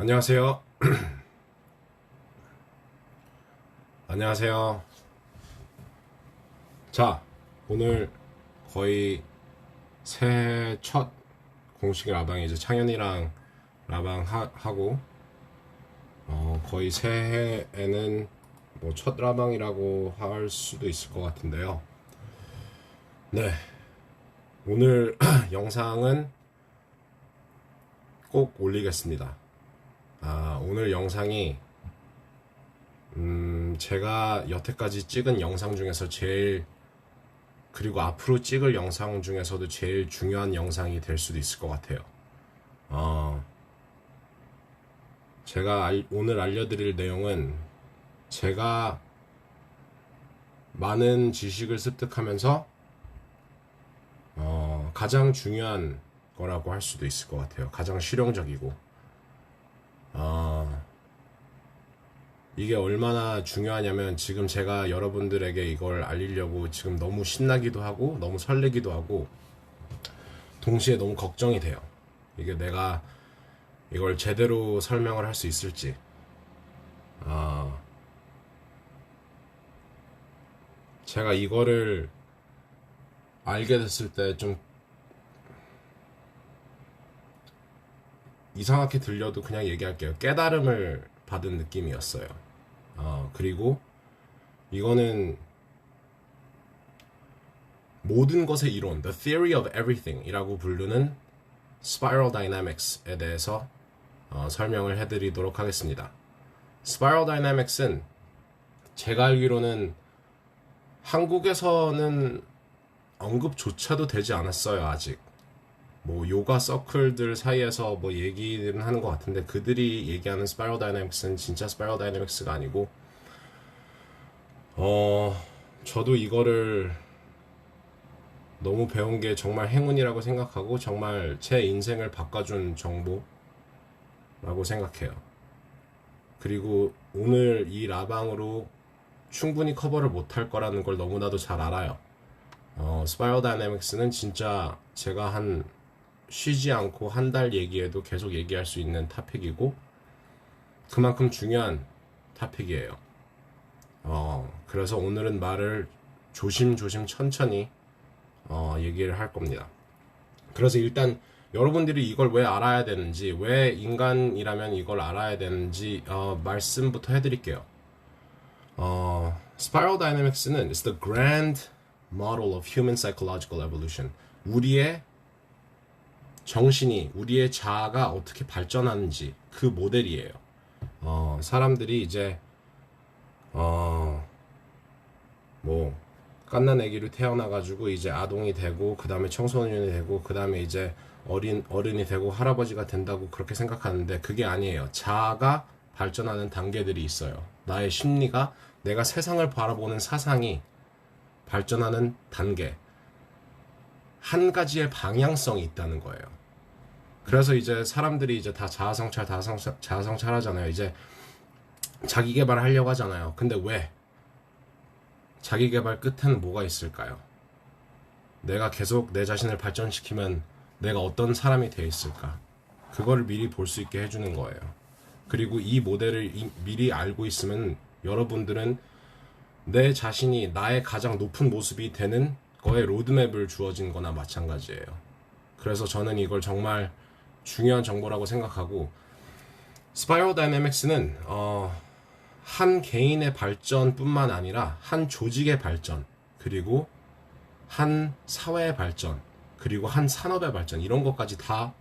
안녕하세요. 안녕하세요. 자, 오늘 거의 새해 첫 공식 라방이 이제 창현이랑 라방 하고 거의 새해에는 뭐 첫 라방이라고 할 수도 있을 것 같은데요. 네, 오늘 영상은 꼭 올리겠습니다. 오늘 영상이 제가 여태까지 찍은 영상 중에서 그리고 앞으로 찍을 영상 중에서도 제일 중요한 영상이 될 수도 있을 것 같아요. 제가 오늘 알려드릴 내용은 제가 많은 지식을 습득하면서 가장 중요한 거라고 할 수도 있을 것 같아요. 가장 실용적이고 이게 얼마나 중요하냐면 지금 제가 여러분들에게 이걸 알리려고 지금 너무 신나기도 하고 너무 설레기도 하고 동시에 너무 걱정이 돼요. 이게 내가 이걸 제대로 설명을 할 수 있을지. 제가 이거를 알게 됐을 때 좀 이상하게 들려도 그냥 얘기할게요. 깨달음을 받은 느낌이었어요. 그리고 이거는 모든 것의 이론, The Theory of Everything 이라고 부르는 Spiral Dynamics에 대해서 설명을 해드리도록 하겠습니다. Spiral Dynamics은 제가 알기로는 한국에서는 언급조차도 되지 않았어요, 아직. 뭐 요가 서클들 사이에서 뭐 얘기는 하는 것 같은데 그들이 얘기하는 스파이럴 다이내믹스는 진짜 스파이럴 다이내믹스가 아니고 저도 이거를 너무 배운 게 정말 행운이라고 생각하고 정말 제 인생을 바꿔준 정보라고 생각해요. 그리고 오늘 이 라방으로 충분히 커버를 못할 거라는 걸 너무나도 잘 알아요. 스파이럴 다이내믹스는 진짜 제가 쉬지 않고 한 달 얘기해도 계속 얘기할 수 있는 토픽이고 그만큼 중요한 토픽이에요. 그래서 오늘은 말을 조심조심 천천히 얘기를 할 겁니다. 그래서 일단 여러분들이 이걸 왜 알아야 되는지, 왜 인간이라면 이걸 알아야 되는지 말씀부터 해드릴게요. Spiral Dynamics는 is the grand model of human psychological evolution. 우리의 정신이, 우리의 자아가 어떻게 발전하는지 그 모델이에요. 사람들이 이제 뭐 갓난 아기로 태어나가지고 이제 아동이 되고 그 다음에 청소년이 되고 그 다음에 이제 어른이 되고 할아버지가 된다고 그렇게 생각하는데 그게 아니에요. 자아가 발전하는 단계들이 있어요. 나의 심리가, 내가 세상을 바라보는 사상이 발전하는 단계. 한 가지의 방향성이 있다는 거예요. 그래서 이제 사람들이 이제 다 자아성찰 하잖아요. 이제 자기 개발하려고 하잖아요. 근데 왜? 자기 개발 끝에는 뭐가 있을까요? 내가 계속 내 자신을 발전시키면 내가 어떤 사람이 되어 있을까? 그거를 미리 볼 수 있게 해주는 거예요. 그리고 이 모델을 미리 알고 있으면 여러분들은 내 자신이 나의 가장 높은 모습이 되는 거에 로드맵을 주어진 거나 마찬가지예요. 그래서 저는 이걸 정말 중요한 정보라고 생각하고 스파이럴 다이내믹스는 한 개인의 발전뿐만 아니라 한 조직의 발전, 그리고 한 사회의 발전, 그리고 한 산업의 발전, 이런 것까지 다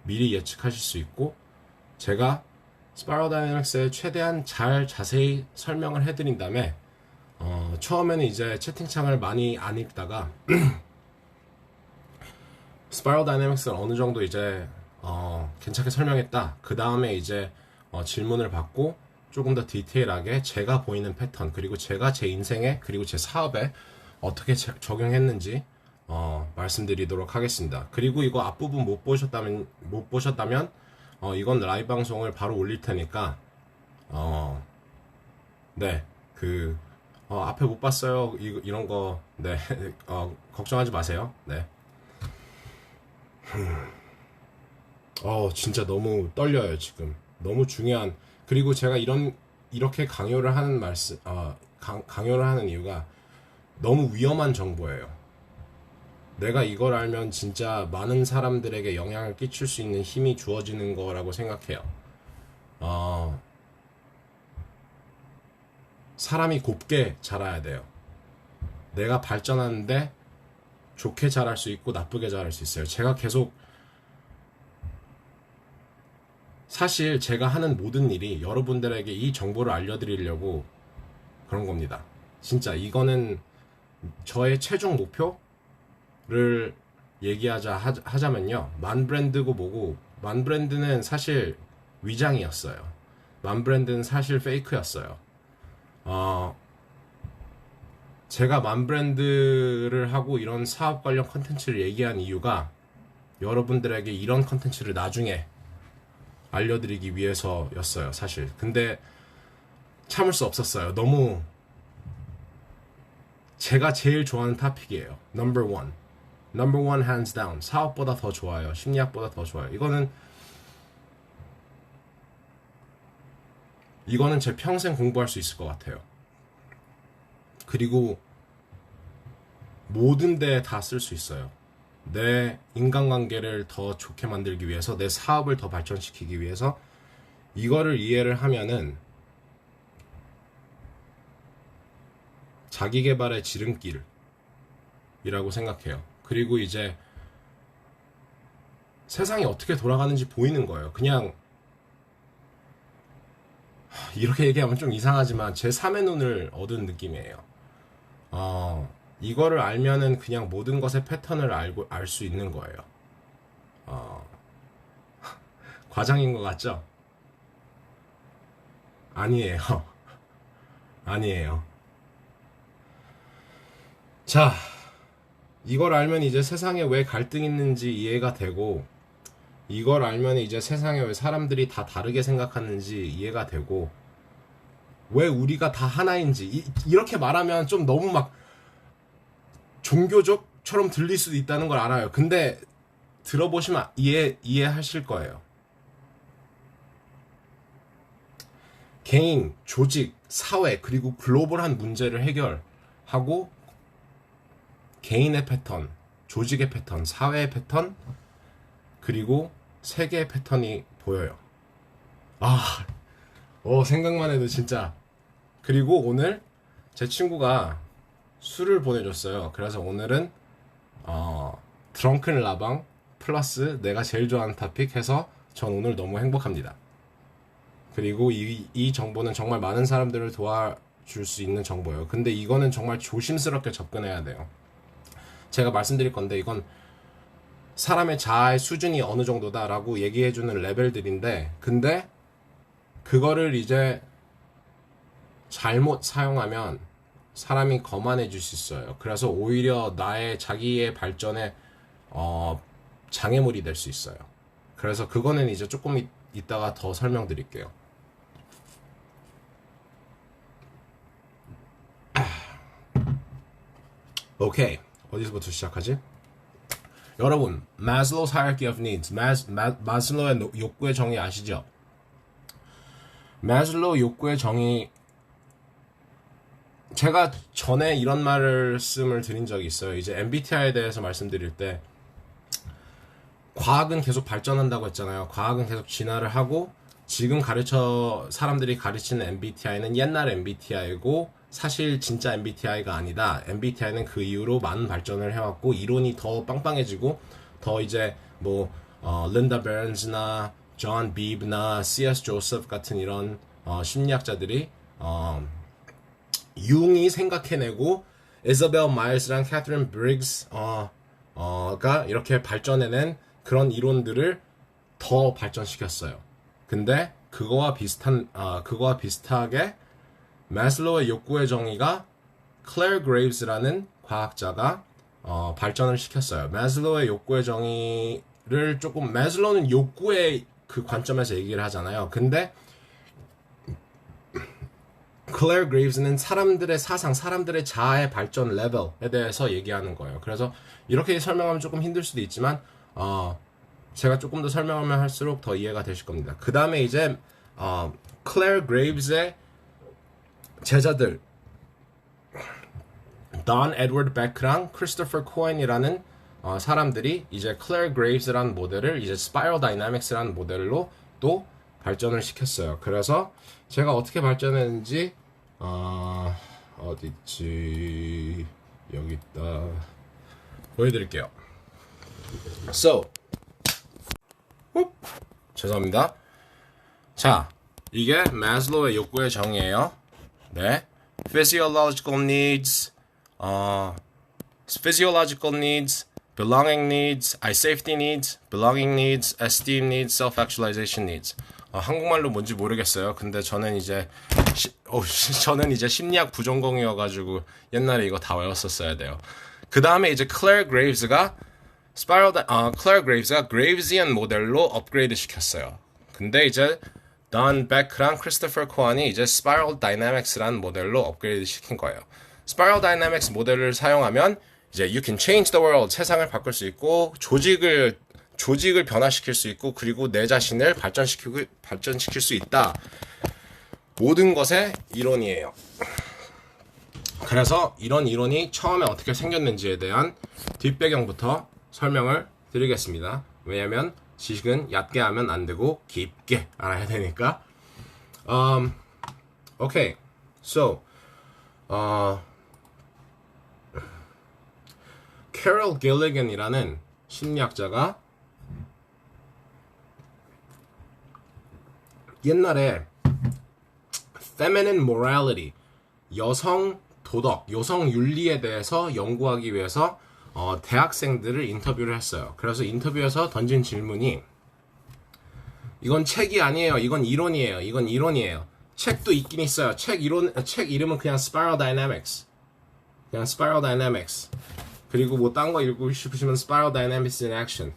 미리 예측하실 수 있고 제가 스파이럴 다이내믹스에 최대한 자세히 설명을 해드린 다음에 처음에는 이제 채팅창을 많이 안 읽다가 스파이럴 다이내믹스를 어느 정도 이제 괜찮게 설명했다. 그 다음에 이제 질문을 받고 조금 더 디테일하게 제가 보이는 패턴, 그리고 제가 제 인생에 그리고 제 사업에 어떻게 적용했는지 말씀드리도록 하겠습니다. 그리고 이거 앞부분 못 보셨다면 이건 라이브 방송을 바로 올릴 테니까 네, 앞에 못 봤어요 이런 거 네 걱정하지 마세요. 네. 진짜 너무 떨려요, 지금. 너무 중요한, 그리고 제가 이렇게 강요를 하는 강요를 하는 이유가 너무 위험한 정보예요. 내가 이걸 알면 진짜 많은 사람들에게 영향을 끼칠 수 있는 힘이 주어지는 거라고 생각해요. 어, 사람이 곱게 자라야 돼요. 내가 발전하는데 좋게 자랄 수 있고 나쁘게 자랄 수 있어요. 제가 계속 사실 제가 하는 모든 일이 여러분들에게 이 정보를 알려드리려고 그런 겁니다. 진짜 이거는 저의 최종 목표를 하자면요. 만 브랜드고 뭐고, 만 브랜드는 사실 위장이었어요. 만 브랜드는 사실 페이크였어요. 제가 만 브랜드를 하고 이런 사업 관련 컨텐츠를 얘기한 이유가 여러분들에게 이런 컨텐츠를 나중에 알려드리기 위해서였어요, 사실. 근데 참을 수 없었어요. 너무 제가 제일 좋아하는 토픽이에요. 넘버 원. 넘버 원 hands down. 사업보다 더 좋아요. 심리학보다 더 좋아요. 이거는 제 평생 공부할 수 있을 것 같아요. 그리고 모든 데에 다 쓸 수 있어요. 내 인간관계를 더 좋게 만들기 위해서, 내 사업을 더 발전시키기 위해서 이거를 이해를 하면은 자기 개발의 지름길이라고 생각해요. 그리고 이제 세상이 어떻게 돌아가는지 보이는 거예요. 그냥 이렇게 얘기하면 좀 이상하지만 제 3의 눈을 얻은 느낌이에요. 이거를 알면은 그냥 모든 것의 패턴을 알 수 있는 거예요. 과장인 것 같죠? 아니에요. 아니에요. 자, 이걸 알면 이제 세상에 왜 갈등이 있는지 이해가 되고, 이걸 알면 이제 세상에 왜 사람들이 다 다르게 생각하는지 이해가 되고, 왜 우리가 다 하나인지, 이렇게 말하면 좀 너무 막 종교적처럼 들릴 수도 있다는 걸 알아요. 근데 들어보시면 이해하실 거예요. 개인, 조직, 사회, 그리고 글로벌한 문제를 해결하고 개인의 패턴, 조직의 패턴, 사회의 패턴, 그리고 세계의 패턴이 보여요. 생각만 해도 진짜. 그리고 오늘 제 친구가 술을 보내줬어요. 그래서 오늘은 드렁큰 라방 플러스 내가 제일 좋아하는 토픽 해서 전 오늘 너무 행복합니다. 그리고 이 정보는 정말 많은 사람들을 도와줄 수 있는 정보예요. 근데 이거는 정말 조심스럽게 접근해야 돼요. 제가 말씀드릴 건데 이건 사람의 자아의 수준이 어느 정도다라고 얘기해주는 레벨들인데, 근데 그거를 이제 잘못 사용하면 사람이 거만해질 수 있어요. 그래서 오히려 자기의 발전에 장애물이 될 수 있어요. 그래서 그거는 이제 조금 이따가 더 설명드릴게요. 오케이. 어디서부터 시작하지? 여러분, Maslow's Hierarchy of Needs, 마슬로우의 욕구의 정의 아시죠? 마슬로우 욕구의 정의, 제가 전에 이런 말씀을 드린 적이 있어요. 이제 MBTI에 대해서 말씀드릴 때 과학은 계속 발전한다고 했잖아요. 과학은 계속 진화를 하고 지금 사람들이 가르치는 MBTI는 옛날 MBTI고 사실 진짜 MBTI가 아니다. MBTI는 그 이후로 많은 발전을 해왔고 이론이 더 빵빵해지고 더 이제 린다 베런즈나 존 비브나 C.S. 조셉 같은 이런 심리학자들이 융이 생각해내고 이자벨 마일스랑 캐서린 브릭스가 이렇게 발전해낸 그런 이론들을 더 발전시켰어요. 근데 그거와 비슷하게 마슬로우의 욕구의 정의가 클레어 그레이브스라는 과학자가 발전을 시켰어요. 마슬로우의 욕구의 정의를 마슬로우는 욕구의 그 관점에서 얘기를 하잖아요. 근데 클레어 그레이브스는 사람들의 사상, 사람들의 자아의 발전 레벨에 대해서 얘기하는 거예요. 그래서 이렇게 설명하면 조금 힘들 수도 있지만 제가 조금 더 설명하면 할수록 더 이해가 되실 겁니다. 그 다음에 이제 클레어 그레이브스의 제자들 돈 에드워드 베크랑 크리스토퍼 코엔이라는 사람들이 이제 클레어 그레이브스라는 모델을 이제 스파이럴 다이나믹스라는 모델로 또 발전을 시켰어요. 그래서 제가 어떻게 발전했는지 어디 있지? 여기 있다. 보여드릴게요. So, 죄송합니다. 자, 이게 마슬로우의 욕구의 정의예요. 네, physiological needs, physiological needs, belonging needs, safety needs, belonging needs, esteem needs, self-actualization needs. 한국말로 뭔지 모르겠어요. 근데 저는 이제 저는 이제 심리학 부전공이어가지고 옛날에 이거 다 외웠었어야 돼요. 그 다음에 이제 클레어 그레이브스가 그레이브지안 모델로 업그레이드 시켰어요. 근데 이제 돈 베크랑 크리스토퍼 코안이 이제 스파이럴 다이나믹스라는 모델로 업그레이드 시킨 거예요. 스파이럴 다이나믹스 모델을 사용하면 이제 you can change the world, 세상을 바꿀 수 있고 조직을 변화시킬 수 있고 그리고 내 자신을 발전시킬 수 있다. 모든 것의 이론이에요. 그래서 이런 이론이 처음에 어떻게 생겼는지에 대한 뒷배경부터 설명을 드리겠습니다. 왜냐면 지식은 얕게 하면 안 되고 깊게 알아야 되니까. Okay. So, 캐럴 길리건이라는 심리학자가 옛날에 feminine morality, 여성 도덕, 여성 윤리에 대해서 연구하기 위해서 대학생들을 인터뷰를 했어요. 그래서 인터뷰에서 던진 질문이 이건 책이 아니에요. 이건 이론이에요. 이건 이론이에요. 책도 있긴 있어요. 책 이름은 그냥 Spiral Dynamics. 그냥 Spiral Dynamics. 그리고 뭐 딴 거 읽고 싶으시면 Spiral Dynamics in Action.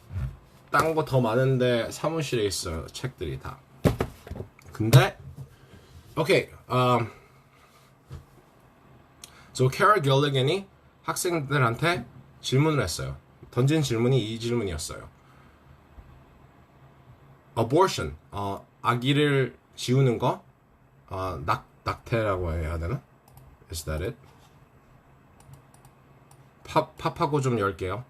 딴 거 더 많은데 사무실에 있어요. 책들이 다. 근데 오케이. So 캐럴 길리건이 학생들한테 질문을 했어요. 던진 질문이 이 질문이었어요. Abortion, 아기를 지우는 거, 낙태라고 해야 되나? Is that it? 팝하고 좀 열게요.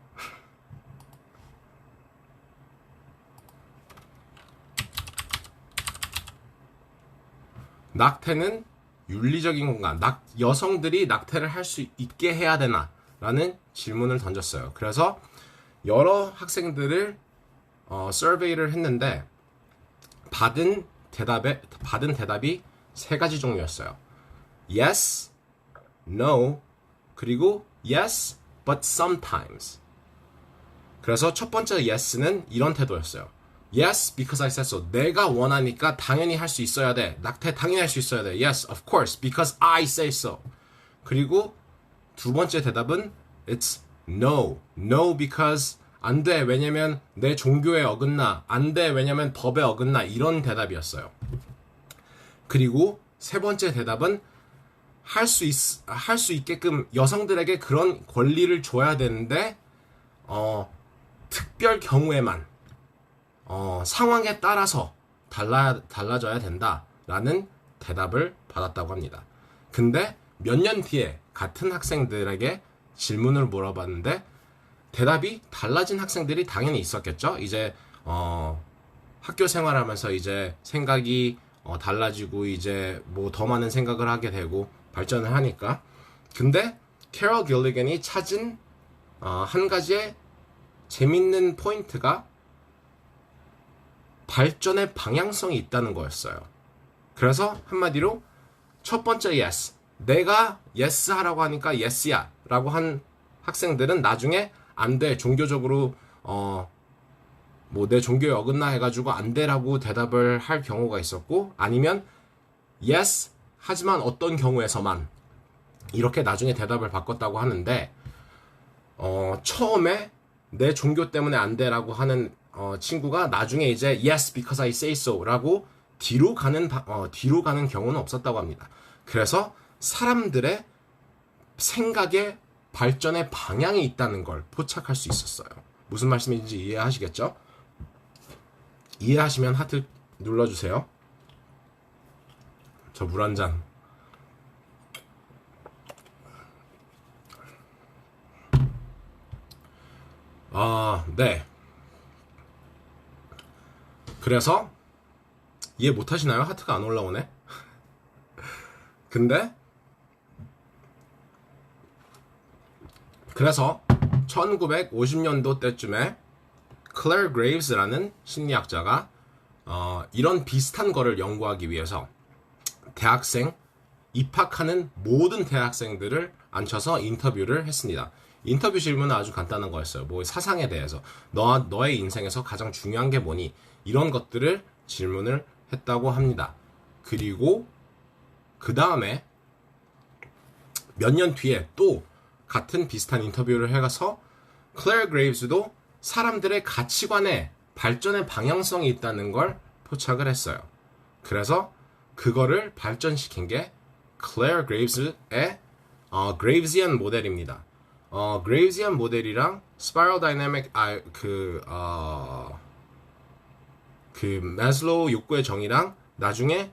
낙태는 윤리적인 건가? 여성들이 낙태를 할 수 있게 해야 되나? 라는 질문을 던졌어요. 그래서 여러 학생들을 서베이를 했는데 받은 대답이 세 가지 종류였어요. Yes, No, 그리고 Yes, but sometimes. 그래서 첫 번째 Yes는 이런 태도였어요. Yes, because I said so. 내가 원하니까 당연히 할 수 있어야 돼. 낙태 당연히 할 수 있어야 돼. Yes, of course, because I say so. 그리고 두 번째 대답은 It's no. No, because 안 돼. 왜냐면 내 종교에 어긋나. 안 돼. 왜냐면 법에 어긋나. 이런 대답이었어요. 그리고 세 번째 대답은 할 수 있게끔 여성들에게 그런 권리를 줘야 되는데 특별 경우에만 상황에 따라서 달라져야 된다라는 대답을 받았다고 합니다. 근데 몇 년 뒤에 같은 학생들에게 질문을 물어봤는데 대답이 달라진 학생들이 당연히 있었겠죠. 이제 학교 생활하면서 이제 생각이 달라지고 이제 뭐 더 많은 생각을 하게 되고 발전을 하니까. 근데 캐럴 길리건이 찾은 한 가지의 재밌는 포인트가 발전의 방향성이 있다는 거였어요. 그래서 한마디로 첫 번째 yes, 내가 yes 하라고 하니까 yes야 라고 한 학생들은 나중에 안 돼, 종교적으로 뭐 내 종교에 어긋나 해가지고 안 돼라고 대답을 할 경우가 있었고, 아니면 yes 하지만 어떤 경우에서만 이렇게 나중에 대답을 바꿨다고 하는데, 처음에 내 종교 때문에 안 돼라고 하는 친구가 나중에 이제 yes because I say so 라고 뒤로 가는 경우는 없었다고 합니다. 그래서 사람들의 생각의 발전의 방향이 있다는 걸 포착할 수 있었어요. 무슨 말씀인지 이해하시겠죠? 이해하시면 하트 눌러주세요. 저 물 한 잔. 네. 그래서 이해 못하시나요? 하트가 안 올라오네. 근데 그래서 1950년도 때쯤에 클레어 그레이브스라는 심리학자가 이런 비슷한 거를 연구하기 위해서 대학생, 입학하는 모든 대학생들을 앉혀서 인터뷰를 했습니다. 인터뷰 질문은 아주 간단한 거였어요. 뭐 사상에 대해서 너의 인생에서 가장 중요한 게 뭐니? 이런 것들을 질문을 했다고 합니다. 그리고 그 다음에 몇 년 뒤에 또 같은 비슷한 인터뷰를 해가서 클레어 그레이브스도 사람들의 가치관에 발전의 방향성이 있다는 걸 포착을 했어요. 그래서 그거를 발전시킨 게 클레어 그레이브스의 그레이브지안 모델입니다. 그레이브지안 모델이랑 스파이럴 다이내믹 그 마슬로우 욕구의 정의랑 나중에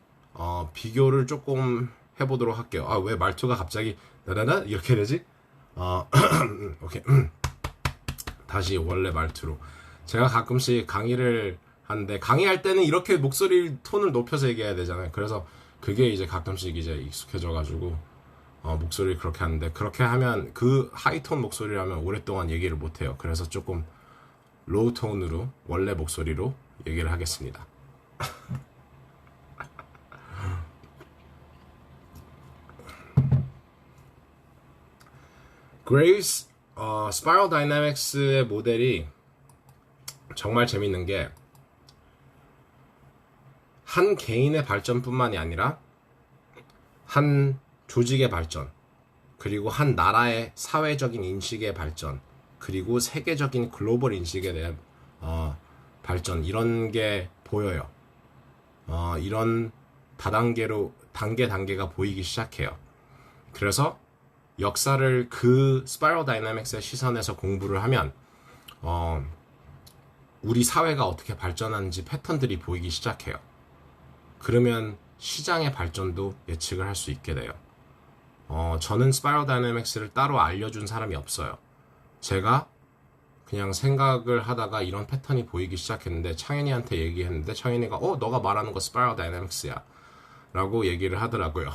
비교를 조금 해보도록 할게요. 왜 말투가 갑자기 나나나 이렇게 되지? 오케이. 다시 원래 말투로. 제가 가끔씩 강의를 하는데 강의할 때는 이렇게 목소리 톤을 높여서 얘기해야 되잖아요. 그래서 그게 이제 가끔씩 이제 익숙해져가지고 목소리를 그렇게 하는데, 그렇게 하면 그 하이톤 목소리라면 오랫동안 얘기를 못해요. 그래서 조금 로우 톤으로 원래 목소리로 얘기를 하겠습니다. 그레이스 스파이럴 다이내믹스의 모델이 정말 재밌는 게 한 개인의 발전뿐만이 아니라 한 조직의 발전, 그리고 한 나라의 사회적인 인식의 발전, 그리고 세계적인 글로벌 인식에 대한 발전, 이런 게 보여요. 이런 단계가 보이기 시작해요. 그래서 역사를 그 스파이럴 다이내믹스의 시선에서 공부를 하면 우리 사회가 어떻게 발전하는지 패턴들이 보이기 시작해요. 그러면 시장의 발전도 예측을 할 수 있게 돼요. 저는 스파이럴 다이내믹스를 따로 알려준 사람이 없어요. 제가 그냥 생각을 하다가 이런 패턴이 보이기 시작했는데 창현이한테 얘기했는데 창현이가 너가 말하는 거 스파이럴 다이내믹스야 라고 얘기를 하더라고요.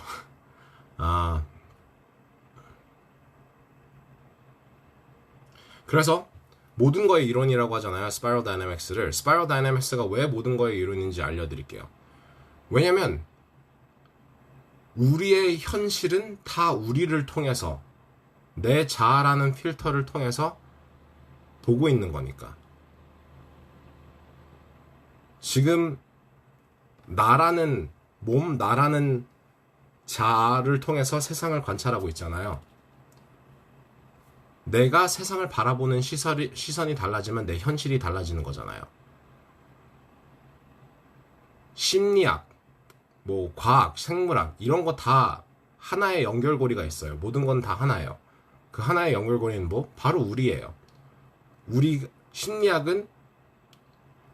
그래서 모든 거의 이론이라고 하잖아요. 스파이럴 다이내믹스를. 스파이럴 다이내믹스가 왜 모든 거의 이론인지 알려드릴게요. 왜냐면 우리의 현실은 다 우리를 통해서, 내 자아라는 필터를 통해서 보고 있는 거니까. 지금 나라는 자아를 통해서 세상을 관찰하고 있잖아요. 내가 세상을 바라보는 시선이 달라지면 내 현실이 달라지는 거잖아요. 심리학, 과학, 생물학 이런 거 다 하나의 연결고리가 있어요. 모든 건 다 하나예요. 그 하나의 연결고리는 바로 우리예요. 심리학은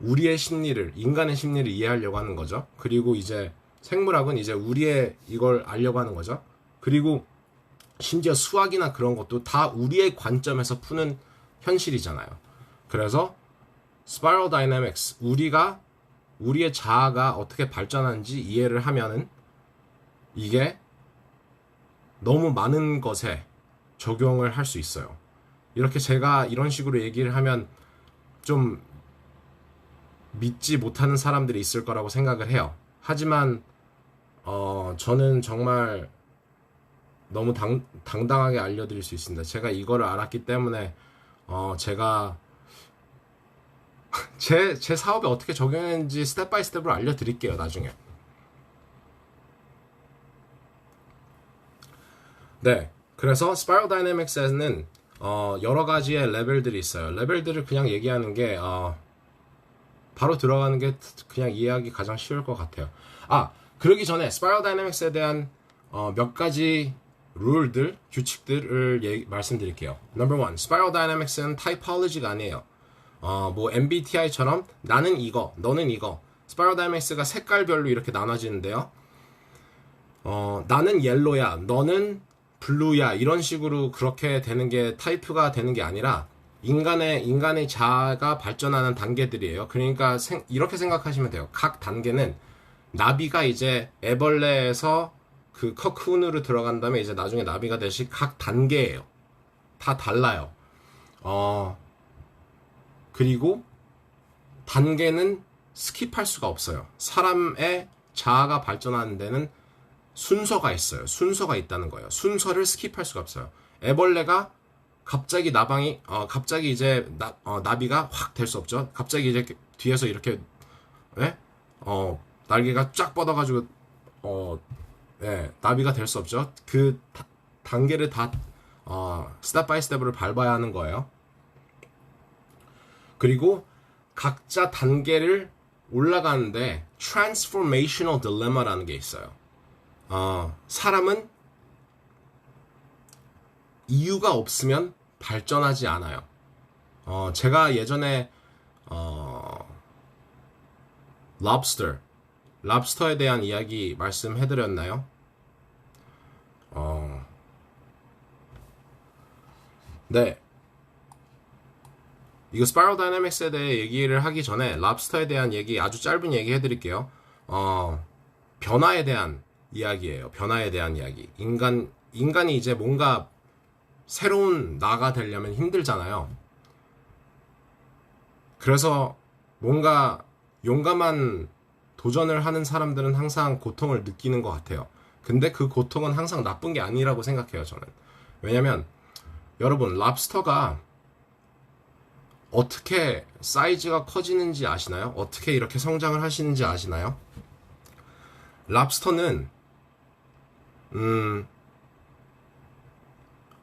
우리의 심리를, 인간의 심리를 이해하려고 하는 거죠. 그리고 이제 생물학은 이제 우리의 이걸 알려고 하는 거죠. 그리고 심지어 수학이나 그런 것도 다 우리의 관점에서 푸는 현실이잖아요. 그래서 스파이럴 다이내믹스, 우리의 자아가 어떻게 발전하는지 이해를 하면은 이게 너무 많은 것에 적용을 할 수 있어요. 이렇게 제가 이런 식으로 얘기를 하면 좀 믿지 못하는 사람들이 있을 거라고 생각을 해요. 하지만 저는 정말 너무 당당하게 알려드릴 수 있습니다. 제가 이거를 알았기 때문에 제가 제 사업에 어떻게 적용했는지 스텝 바이 스텝으로 알려드릴게요, 나중에. 네, 그래서 스파이럴 다이내믹스에는 여러 가지의 레벨들이 있어요. 레벨들을 그냥 얘기하는 게 바로 들어가는 게 그냥 이해하기 가장 쉬울 것 같아요. 그러기 전에 스파이럴 다이내믹스에 대한 몇 가지 규칙들을 말씀드릴게요. Number one, 스파이럴 다이내믹스는 타이폴로지가 아니에요. 뭐 MBTI처럼 나는 이거, 너는 이거. 스파이럴 다이내믹스가 색깔별로 이렇게 나눠지는데요. 나는 옐로야, 너는 블루야, 이런 식으로 그렇게 되는 게 타입가 되는 게 아니라 인간의 자아가 발전하는 단계들이에요. 그러니까 이렇게 생각하시면 돼요. 각 단계는 나비가 이제 애벌레에서 그 커쿤으로 들어간 다음에 이제 나중에 나비가 되시 각 단계예요. 다 달라요. 그리고 단계는 스킵할 수가 없어요. 사람의 자아가 발전하는 데는 순서가 있어요. 순서가 있다는 거예요. 순서를 스킵할 수가 없어요. 애벌레가 갑자기 갑자기 이제 나비가 확 될 수 없죠. 갑자기 이제 뒤에서 이렇게 날개가 쫙 뻗어가지고 나비가 될 수 없죠. 그 단계를 다 스텝 바이 스텝으로 밟아야 하는 거예요. 그리고 각자 단계를 올라가는데 transformational dilemma라는 게 있어요. 사람은 이유가 없으면 발전하지 않아요. 제가 예전에 랍스터에 대한 이야기 말씀해드렸나요? 네. 이거 스파이럴 다이내믹스에 대해 얘기를 하기 전에 랍스터에 대한 얘기 아주 짧은 얘기 해드릴게요. 변화에 대한 이야기예요. 변화에 대한 이야기. 인간이 이제 뭔가 새로운 나가 되려면 힘들잖아요. 그래서 뭔가 용감한 도전을 하는 사람들은 항상 고통을 느끼는 것 같아요. 근데 그 고통은 항상 나쁜 게 아니라고 생각해요, 저는. 왜냐면 여러분, 랍스터가 어떻게 사이즈가 커지는지 아시나요? 어떻게 이렇게 성장을 하시는지 아시나요? 랍스터는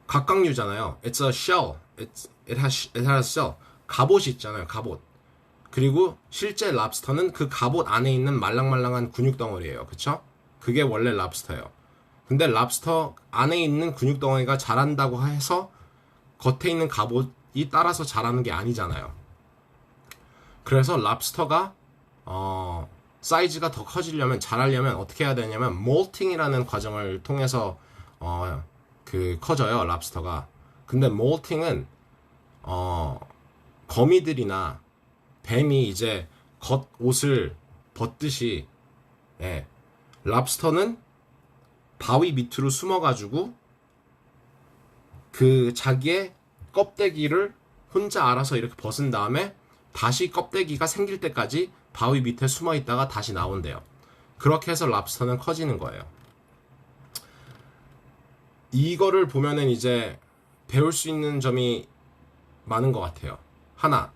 각각류잖아요. It's a shell. It has shell. 갑옷이 있잖아요. 갑옷. 그리고 실제 랍스터는 그 갑옷 안에 있는 말랑말랑한 근육 덩어리예요. 그쵸? 그게 원래 랍스터예요. 근데 랍스터 안에 있는 근육 덩어리가 자란다고 해서 겉에 있는 갑옷이 따라서 자라는 게 아니잖아요. 그래서 랍스터가 사이즈가 더 커지려면 자라려면 어떻게 해야 되냐면 몰팅이라는 과정을 통해서 커져요, 랍스터가. 근데 몰팅은 거미들이나 뱀이 이제 겉옷을 벗듯이 랍스터는 바위 밑으로 숨어가지고 그 자기의 껍데기를 혼자 알아서 이렇게 벗은 다음에 다시 껍데기가 생길 때까지 바위 밑에 숨어 있다가 다시 나온대요. 그렇게 해서 랍스터는 커지는 거예요. 이거를 보면은 이제 배울 수 있는 점이 많은 것 같아요. 하나,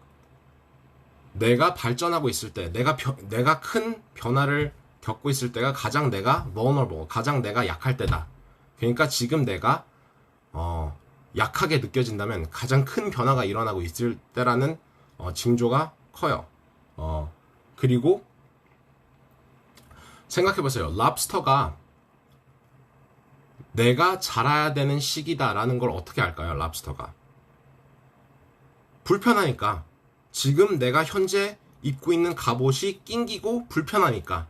내가 발전하고 있을 때, 내가 큰 변화를 겪고 있을 때가 가장 내가 vulnerable, 가장 내가 약할 때다. 그러니까 지금 내가 약하게 느껴진다면 가장 큰 변화가 일어나고 있을 때라는 징조가 커요. 그리고 생각해보세요. 랍스터가 내가 자라야 되는 시기다라는 걸 어떻게 알까요? 랍스터가 불편하니까. 지금 내가 현재 입고 있는 갑옷이 낑기고 불편하니까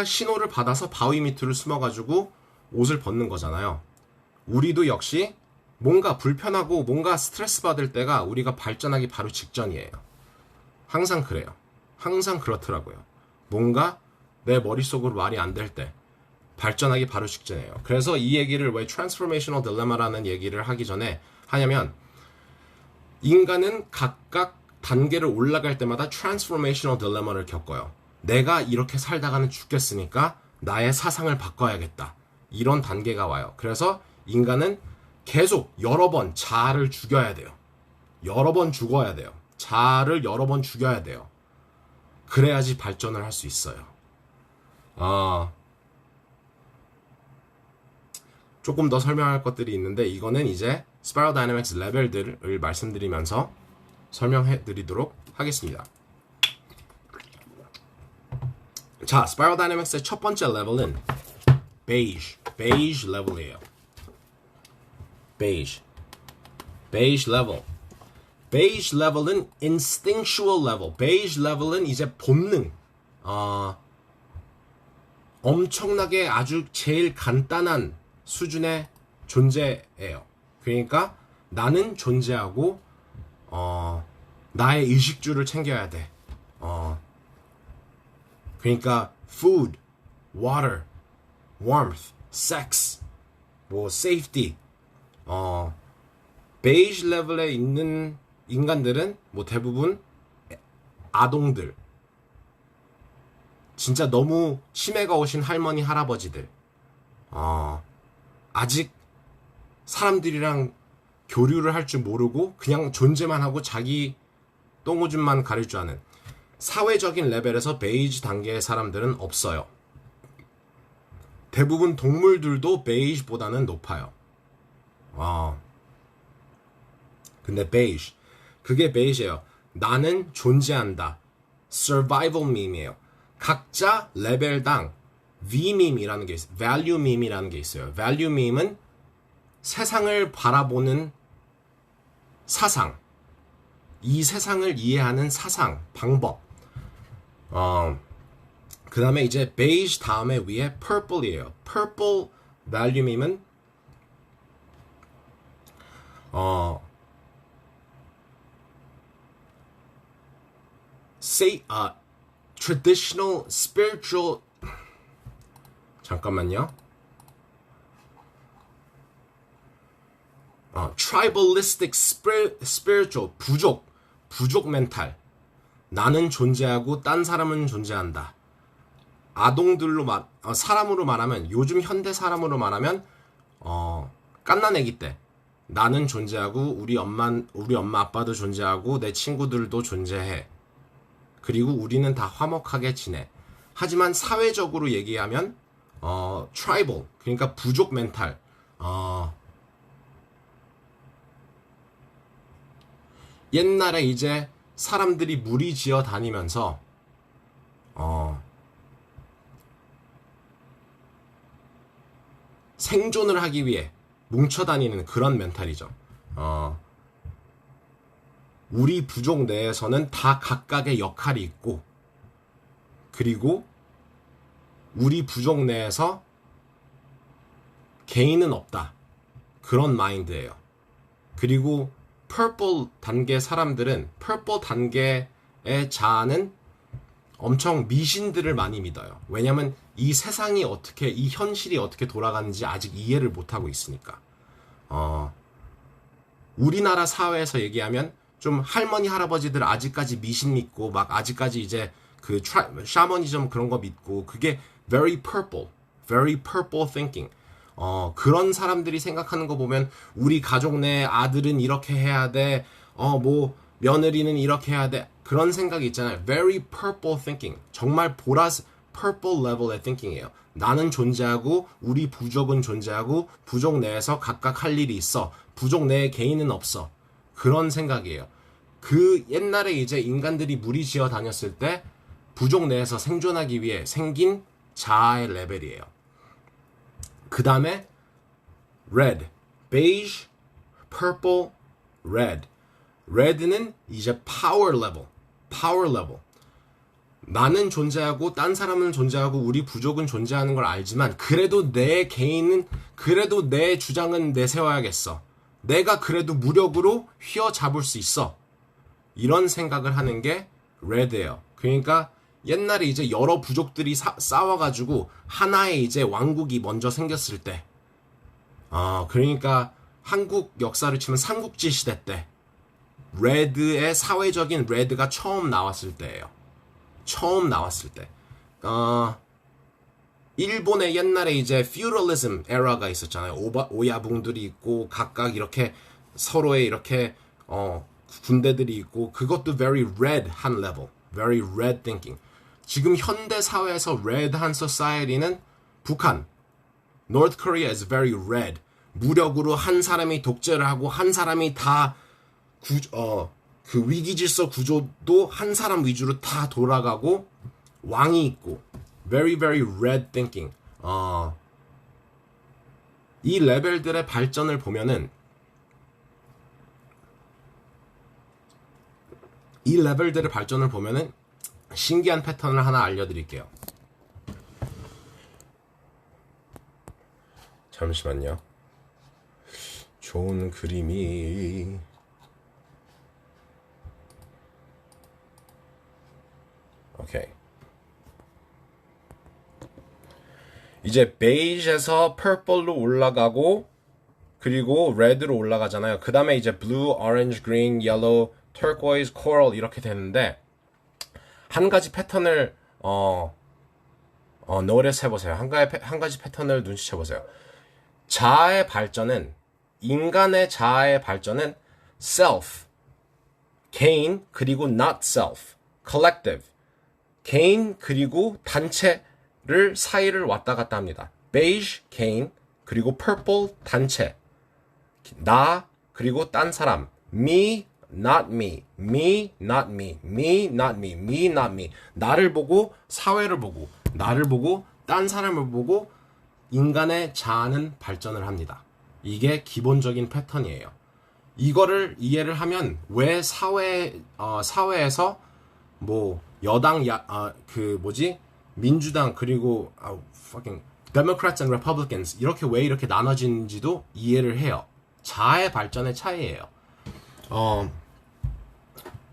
신호를 받아서 바위 밑으로 숨어가지고 옷을 벗는 거잖아요. 우리도 역시 뭔가 불편하고 뭔가 스트레스 받을 때가 우리가 발전하기 바로 직전이에요. 항상 그래요. 항상 그렇더라고요. 뭔가 내 머릿속으로 말이 안 될 때 발전하기 바로 직전이에요. 그래서 이 얘기를 왜 트랜스포메이셔널 딜레마라는 얘기를 하기 전에 하냐면 인간은 각각 단계를 올라갈 때마다 트랜스포메이셔널 딜레마를 겪어요. 내가 이렇게 살다가는 죽겠으니까 나의 사상을 바꿔야겠다. 이런 단계가 와요. 그래서 인간은 계속 여러 번 자아를 죽여야 돼요. 여러 번 죽어야 돼요. 자아를 여러 번 죽여야 돼요. 그래야지 발전을 할 수 있어요. 조금 더 설명할 것들이 있는데 이거는 이제 스파이럴 다이내믹스 레벨들을 말씀드리면서 설명해 드리도록 하겠습니다. 자, 스파이럴 다이내믹스의 첫 번째 레벨은 베이지 레벨이에요. 베이지 레벨. beige level은 instinctual level. beige level은 이제 본능. 엄청나게 아주 제일 간단한 수준의 존재예요. 그러니까 나는 존재하고 나의 의식주를 챙겨야 돼. 그러니까 food, water, warmth, sex, 뭐 safety. 베이지 레벨에 있는 인간들은 뭐 대부분 아동들, 진짜 너무 치매가 오신 할머니 할아버지들, 아직 사람들이랑 교류를 할 줄 모르고 그냥 존재만 하고 자기 똥오줌만 가릴 줄 아는 사회적인 레벨에서 베이지 단계의 사람들은 없어요. 대부분 동물들도 베이지보다는 높아요. 근데 베이지, 그게 베이지예요. 나는 존재한다. survival meme이에요. 각자 레벨당 V-meme이라는 게 있어요. value meme이라는 게 있어요. value meme은 세상을 바라보는 사상, 이 세상을 이해하는 사상, 방법. 그 다음에 이제 beige 다음에 위에 purple이에요. purple value meme은 traditional spiritual, 잠깐만요. tribalistic spiritual, 부족 멘탈. 나는 존재하고 딴 사람은 존재한다. 아동들로 사람으로 말하면, 요즘 현대 사람으로 말하면 갓난아기 때 나는 존재하고 우리 엄마 아빠도 존재하고 내 친구들도 존재해. 그리고 우리는 다 화목하게 지내. 하지만 사회적으로 얘기하면 tribal, 그러니까 부족 멘탈. 옛날에 이제 사람들이 무리지어 다니면서 생존을 하기 위해 뭉쳐 다니는 그런 멘탈이죠. 우리 부족 내에서는 다 각각의 역할이 있고, 그리고 우리 부족 내에서 개인은 없다. 그런 마인드예요. 그리고 purple 단계 사람들은, purple 단계의 자아는 엄청 미신들을 많이 믿어요. 왜냐면 이 세상이 어떻게, 이 현실이 어떻게 돌아가는지 아직 이해를 못하고 있으니까. 우리나라 사회에서 얘기하면 좀 할머니 할아버지들 아직까지 미신 믿고 막 아직까지 이제 그 샤머니즘 그런 거 믿고, 그게 very purple thinking. 그런 사람들이 생각하는 거 보면 우리 가족 내 아들은 이렇게 해야 돼, 뭐 며느리는 이렇게 해야 돼, 그런 생각이 있잖아요. very purple thinking. 정말 purple level의 thinking이에요. 나는 존재하고 우리 부족은 존재하고 부족 내에서 각각 할 일이 있어. 부족 내에 개인은 없어. 그런 생각이에요. 그 옛날에 이제 인간들이 무리지어 다녔을 때 부족 내에서 생존하기 위해 생긴 자아의 레벨이에요. 그 다음에 red, beige, purple, red. red는 이제 power level. 나는 존재하고 딴 사람은 존재하고 우리 부족은 존재하는 걸 알지만 그래도 내 개인은, 그래도 내 주장은 내세워야겠어. 내가 그래도 무력으로 휘어잡을 수 있어. 이런 생각을 하는 게 red예요. 그러니까 옛날에 이제 여러 부족들이 싸워가지고 하나의 이제 왕국이 먼저 생겼을 때, 그러니까 한국 역사를 치면 삼국지 시대 때 레드의 사회적인 레드가 처음 나왔을 때예요. 처음 나왔을 때. 일본의 옛날에 이제 feudalism 에라가 있었잖아요. 오야붕들이 있고 각각 이렇게 서로의 이렇게 군대들이 있고, 그것도 very red 한 level, very red thinking. 지금 현대 사회에서 red 한 society는 북한, North Korea is very red. 무력으로 한 사람이 독재를 하고 한 사람이 다 그 위기질서 구조도 한 사람 위주로 다 돌아가고 왕이 있고, very very red thinking. 이 레벨들의 발전을 보면은 이 레벨들의 발전을 보면은 신기한 패턴을 하나 알려드릴게요. 잠시만요. 좋은 그림이 오케이. 이제 beige에서 purple로 올라가고 그리고 red로 올라가잖아요. 그 다음에 이제 blue, orange, green, yellow, turquoise, coral 이렇게 되는데 한 가지 패턴을 notice 해보세요. 한 가지 패턴을 눈치채보세요. 자아의 발전은 인간의 자아의 발전은 self, 개인 그리고 not self, collective, 개인 그리고 단체를 사이를 왔다 갔다 합니다. beige 개인 그리고 purple 단체, 나 그리고 딴 사람, me not me, me not me, me not me, me not me. 나를 보고 사회를 보고 나를 보고 딴 사람을 보고 인간의 자아는 발전을 합니다. 이게 기본적인 패턴이에요. 이거를 이해를 하면 왜 사회에서 뭐 여당 민주당 그리고 fucking Democrats and Republicans 이렇게 왜 이렇게 나눠지는지도 이해를 해요. 자아의 발전의 차이예요.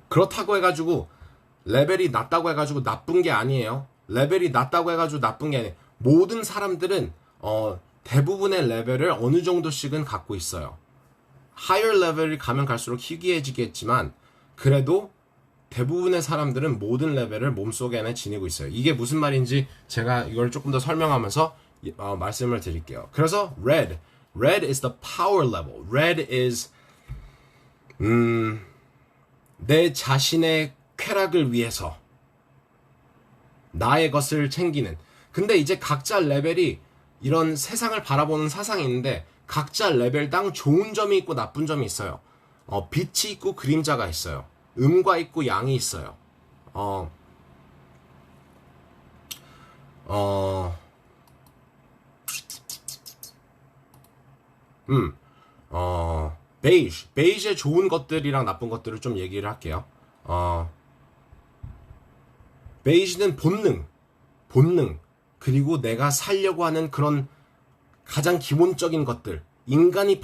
그렇다고 해가지고 레벨이 낮다고 해가지고 나쁜 게 아니에요. 레벨이 낮다고 해가지고 나쁜 게 아니에요. 모든 사람들은 대부분의 레벨을 어느 정도씩은 갖고 있어요. higher 레벨을 가면 갈수록 희귀해지겠지만 그래도 대부분의 사람들은 모든 레벨을 몸속에는 지니고 있어요. 이게 무슨 말인지 제가 이걸 조금 더 설명하면서 말씀을 드릴게요. 그래서 red is the power level. red is 내 자신의 쾌락을 위해서 나의 것을 챙기는. 근데 이제 각자 레벨이 이런 세상을 바라보는 사상이 있는데 각자 레벨당 좋은 점이 있고 나쁜 점이 있어요. 빛이 있고 그림자가 있어요. 음과 있고 양이 있어요. 베이지의 좋은 것들이랑 나쁜 것들을 좀 얘기를 할게요. 베이지는 본능, 그리고 내가 살려고 하는 그런 가장 기본적인 것들, 인간이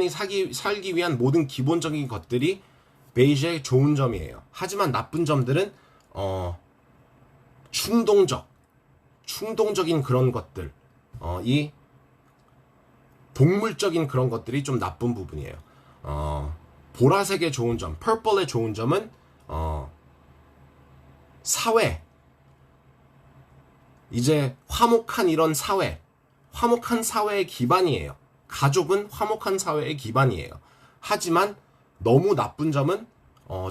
살기 위한 모든 기본적인 것들이 베이지의 좋은 점이에요. 하지만 나쁜 점들은 충동적인 그런 것들, 이 동물적인 그런 것들이 좀 나쁜 부분이에요. 보라색의 좋은 점, purple의 좋은 점은 사회, 이제 화목한 이런 사회, 화목한 사회의 기반이에요. 가족은 화목한 사회의 기반이에요. 하지만 너무 나쁜 점은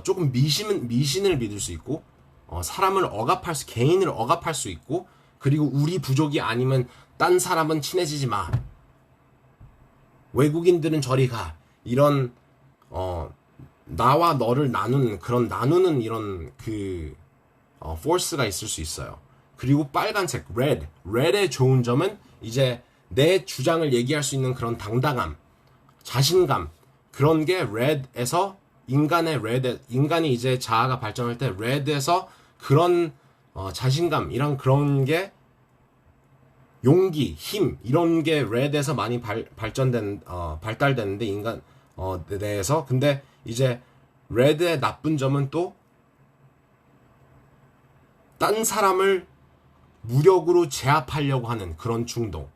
조금 미신을 믿을 수 있고 사람을 개인을 억압할 수 있고, 그리고 우리 부족이 아니면 딴 사람은 친해지지 마, 외국인들은 저리 가, 이런 나와 너를 나누는 이런 force가 있을 수 있어요. 그리고 빨간색 red의 좋은 점은 이제 내 주장을 얘기할 수 있는 그런 당당함, 자신감, 그런 게 red에서 인간이 이제 자아가 발전할 때 red에서 그런 자신감, 그런 게 용기, 힘, 이런 게 red에서 많이 발달되는데 인간 내에서. 근데 이제 red의 나쁜 점은 또 딴 사람을 무력으로 제압하려고 하는 그런 충동,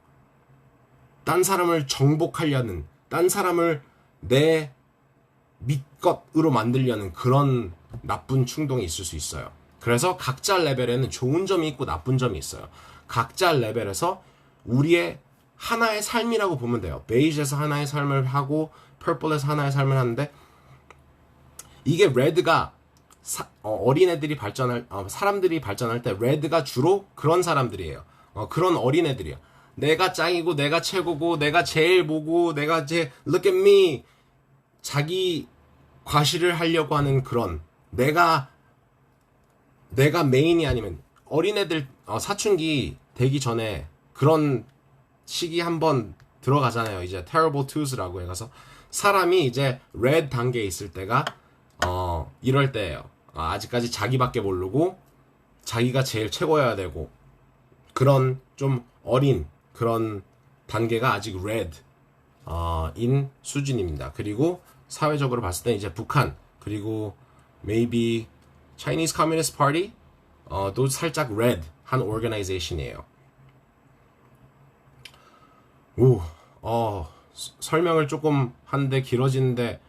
딴 사람을 정복하려는, 딴 사람을 내 밑것으로 만들려는 그런 나쁜 충동이 있을 수 있어요. 그래서 각자 레벨에는 좋은 점이 있고 나쁜 점이 있어요. 각자 레벨에서 우리의 하나의 삶이라고 보면 돼요. 베이지에서 하나의 삶을 하고 퍼플에서 하나의 삶을 하는데, 이게 레드가 어린애들이 사람들이 발전할 때 레드가 주로 그런 사람들이에요. 그런 어린애들이야. 내가 짱이고 내가 최고고 내가 제일 보고 내가 look at me, 자기 과시를 하려고 하는 그런, 내가 메인이 아니면, 어린애들 사춘기 되기 전에 그런 시기 한번 들어가잖아요. 이제 terrible twos라고 해서 사람이 이제 red 단계에 있을 때가 이럴 때예요. 아직까지 자기밖에 모르고 자기가 제일 최고여야 되고 그런 좀 어린 그런 단계가 아직 red 인 수준입니다. 그리고 사회적으로 봤을 때 이제 북한 그리고 maybe Chinese Communist Party 도 살짝 red 한 organization이에요. 설명을 조금 하는데 길어지는데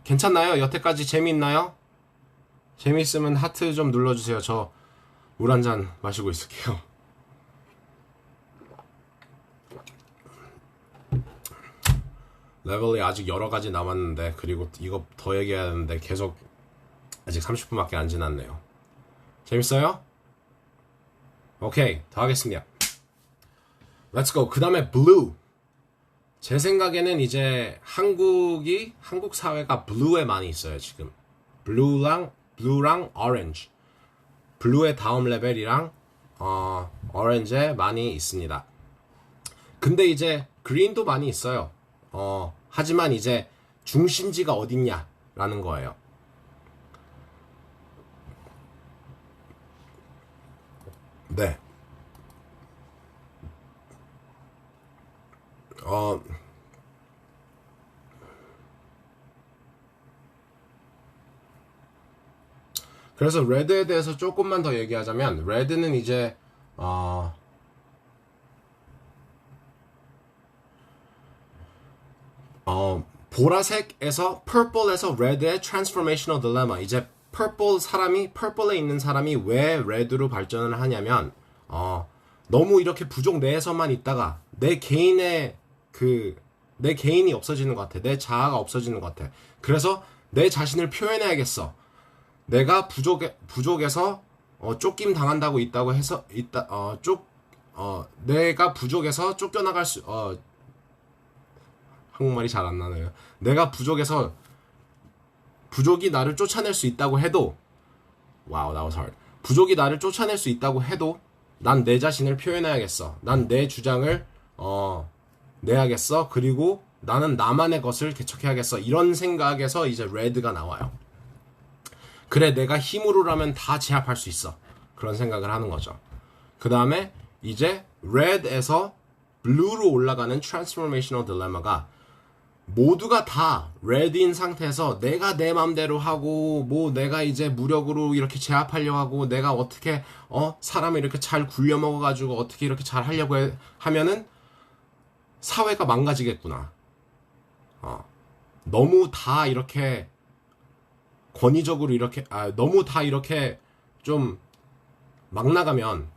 괜찮나요? 여태까지 재미있나요? 재미있으면 하트 좀 눌러주세요. 저 물 한 잔 마시고 있을게요. 레벨이 아직 여러 가지 남았는데 그리고 이거 더 얘기해야 하는데 계속 아직 30분밖에 안 지났네요. 재밌어요? 오케이, 더 하겠습니다. Let's go. 그 다음에 blue. 제 생각에는 이제 한국 사회가 blue에 많이 있어요, 지금. blue랑 orange. blue의 다음 레벨이랑 orange에 많이 있습니다. 근데 이제 green도 많이 있어요. 하지만 이제 중심지가 어딨냐라는 거예요. 네. 그래서 레드에 대해서 조금만 더 얘기하자면 레드는 이제 보라색에서 purple에서 red의 transformational dilemma. 이제 purple에 있는 사람이 왜 red로 발전을 하냐면 너무 이렇게 부족 내에서만 있다가 내 개인이 없어지는 것 같아. 내 자아가 없어지는 것 같아. 그래서 내 자신을 표현해야겠어. 내가 부족에서 쫓김 당한다고 내가 부족해서 쫓겨나갈 한국말이 잘 안 나네요. 내가 부족이 나를 쫓아낼 수 있다고 해도 wow, that was hard. 부족이 나를 쫓아낼 수 있다고 해도 난 내 자신을 표현해야겠어. 난 내 주장을 내야겠어. 그리고 나는 나만의 것을 개척해야겠어. 이런 생각에서 이제 레드가 나와요. 그래, 내가 힘으로라면 다 제압할 수 있어. 그런 생각을 하는 거죠. 그 다음에 이제 red에서 blue로 올라가는 transformational dilemma가 모두가 다 red인 상태에서 내가 내 맘대로 하고 내가 이제 무력으로 이렇게 제압하려고 하고 내가 어떻게 사람을 이렇게 잘 굴려먹어가지고 어떻게 이렇게 잘 하려고 하면은 사회가 망가지겠구나. 너무 다 이렇게 권위적으로 이렇게 너무 다 이렇게 좀 막 나가면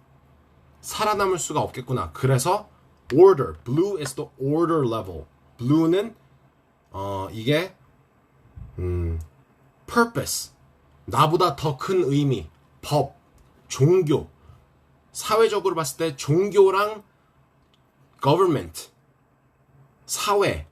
살아남을 수가 없겠구나. 그래서 order, blue is the order level. blue는 이게 purpose, 나보다 더 큰 의미, 법, 종교, 사회적으로 봤을 때 종교랑 government, 사회,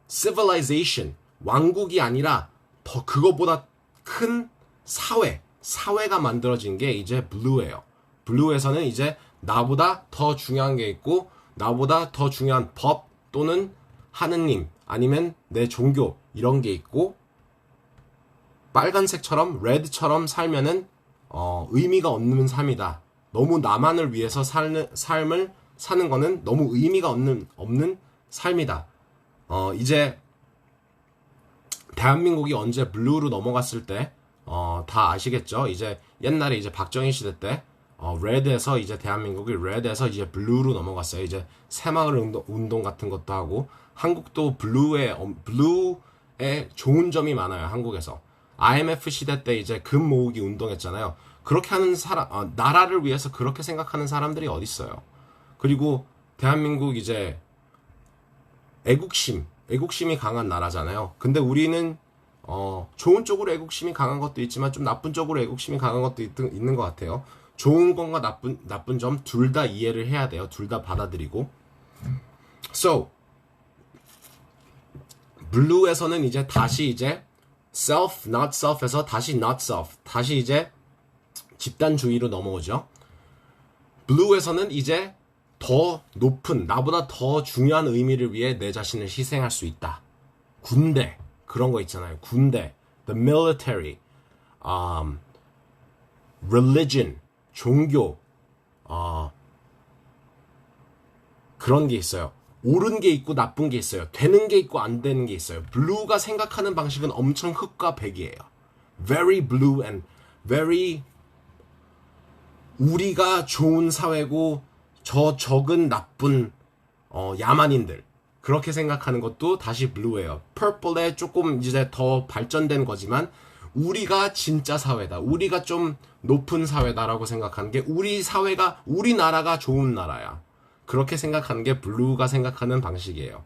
civilization, 왕국이 아니라 더 그거보다 큰 사회가 만들어진 게 이제 blue예요. blue에서는 이제 나보다 더 중요한 게 있고 나보다 더 중요한 법 또는 하느님 아니면 내 종교 이런 게 있고 빨간색처럼 red처럼 살면은 의미가 없는 삶이다. 너무 나만을 위해서 삶을 사는 거는 너무 의미가 없는 삶이다. 이제 대한민국이 언제 블루로 넘어갔을 때 다 아시겠죠? 이제 옛날에 이제 박정희 시대 때 레드에서 이제 대한민국이 레드에서 이제 블루로 넘어갔어요. 이제 새마을 운동 같은 것도 하고 한국도 블루에 좋은 점이 많아요. 한국에서 IMF 시대 때 이제 금 모으기 운동했잖아요. 그렇게 하는 나라를 위해서 그렇게 생각하는 사람들이 어디 있어요? 그리고 대한민국 이제 애국심이 강한 나라잖아요. 근데 우리는 좋은 쪽으로 애국심이 강한 것도 있지만 좀 나쁜 쪽으로 애국심이 강한 것도 있는 것 같아요. 좋은 것과 나쁜 점 둘 다 이해를 해야 돼요. 둘 다 받아들이고. So blue에서는 이제 다시 이제 self, not self에서 다시 not self, 다시 이제 집단주의로 넘어오죠. blue에서는 이제 더 높은, 나보다 더 중요한 의미를 위해 내 자신을 희생할 수 있다. 군대, 그런 거 있잖아요. 군대, the military, religion, 종교, 그런 게 있어요. 옳은 게 있고 나쁜 게 있어요. 되는 게 있고 안 되는 게 있어요. 블루가 생각하는 방식은 엄청 흑과 백이에요. Very blue and very 우리가 좋은 사회고 적은 나쁜 야만인들 그렇게 생각하는 것도 다시 블루예요. purple에 조금 이제 더 발전된 거지만 우리가 진짜 사회다. 우리가 좀 높은 사회다라고 생각하는 게 우리나라가 좋은 나라야. 그렇게 생각하는 게 블루가 생각하는 방식이에요.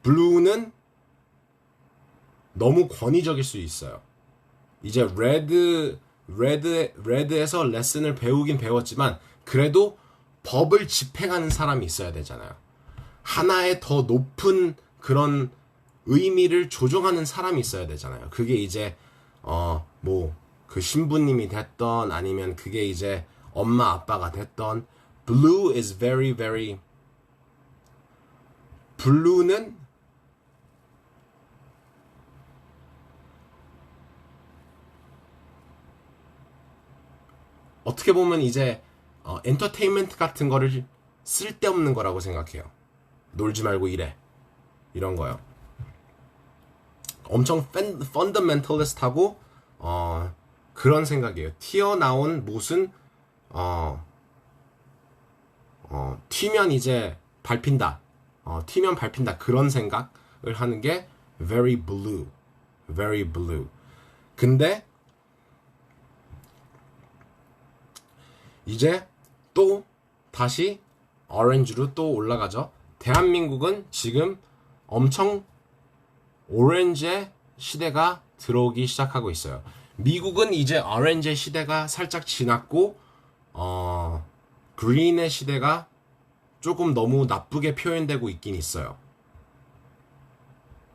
블루는 너무 권위적일 수 있어요. 이제 레드에서 레슨을 배우긴 배웠지만 그래도 법을 집행하는 사람이 있어야 되잖아요. 하나의 더 높은 그런 의미를 조종하는 사람이 있어야 되잖아요. 그게 이제 그 신부님이 됐던 아니면 그게 이제 엄마 아빠가 됐던 blue is very very 블루는 어떻게 보면 이제 엔터테인먼트 같은 거를 쓸데없는 거라고 생각해요. 놀지 말고 일해. 이런 거요. 엄청 펀더멘털리스트하고 그런 생각이에요. 튀어나온 못은 튀면 이제 밟힌다. 튀면 밟힌다. 그런 생각을 하는 게 very blue. very blue. 근데 이제 또 다시 orange로 또 올라가죠. 대한민국은 지금 엄청 오렌지의 시대가 들어오기 시작하고 있어요. 미국은 이제 오렌지의 시대가 살짝 지났고 그린의 시대가 조금 너무 나쁘게 표현되고 있긴 있어요.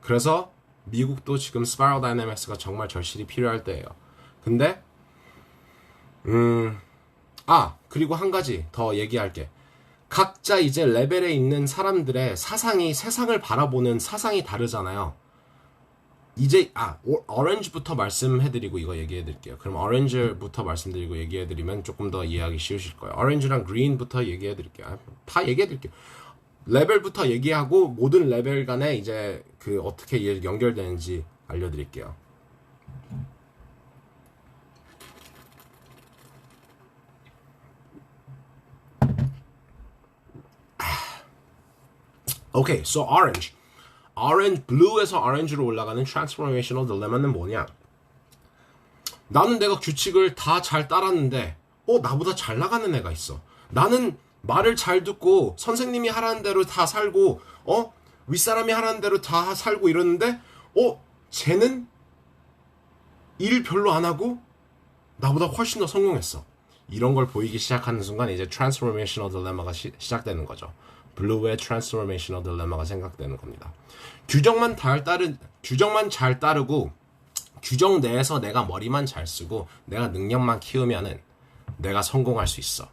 그래서 미국도 지금 스파이럴 다이내믹스가 정말 절실히 필요할 때예요. 근데 그리고 한 가지 더 얘기할게. 각자 이제 레벨에 있는 사람들의 사상이 세상을 바라보는 사상이 다르잖아요. 이제 오렌지부터 말씀해드리고 이거 얘기해드릴게요. 그럼 오렌지부터 말씀드리고 얘기해드리면 조금 더 이해하기 쉬우실 거예요. 오렌지랑 그린부터 얘기해드릴게요. 다 얘기해드릴게요. 레벨부터 얘기하고 모든 레벨 간에 이제 그 어떻게 연결되는지 알려드릴게요. Okay, so orange. blue에서 orange로 올라가는 transformational dilemma는 뭐냐? 나는 내가 규칙을 다 잘 따랐는데, 나보다 잘 나가는 애가 있어. 나는 말을 잘 듣고, 선생님이 하라는 대로 다 살고, 윗사람이 하라는 대로 다 살고 이러는데, 쟤는 일 별로 안 하고, 나보다 훨씬 더 성공했어. 이런 걸 보이기 시작하는 순간 이제 transformational dilemma가 시작되는 거죠. 블루의 transformational dilemma가 생각되는 겁니다. 규정만 잘 따르고 규정 내에서 내가 머리만 잘 쓰고 내가 능력만 키우면은 내가 성공할 수 있어.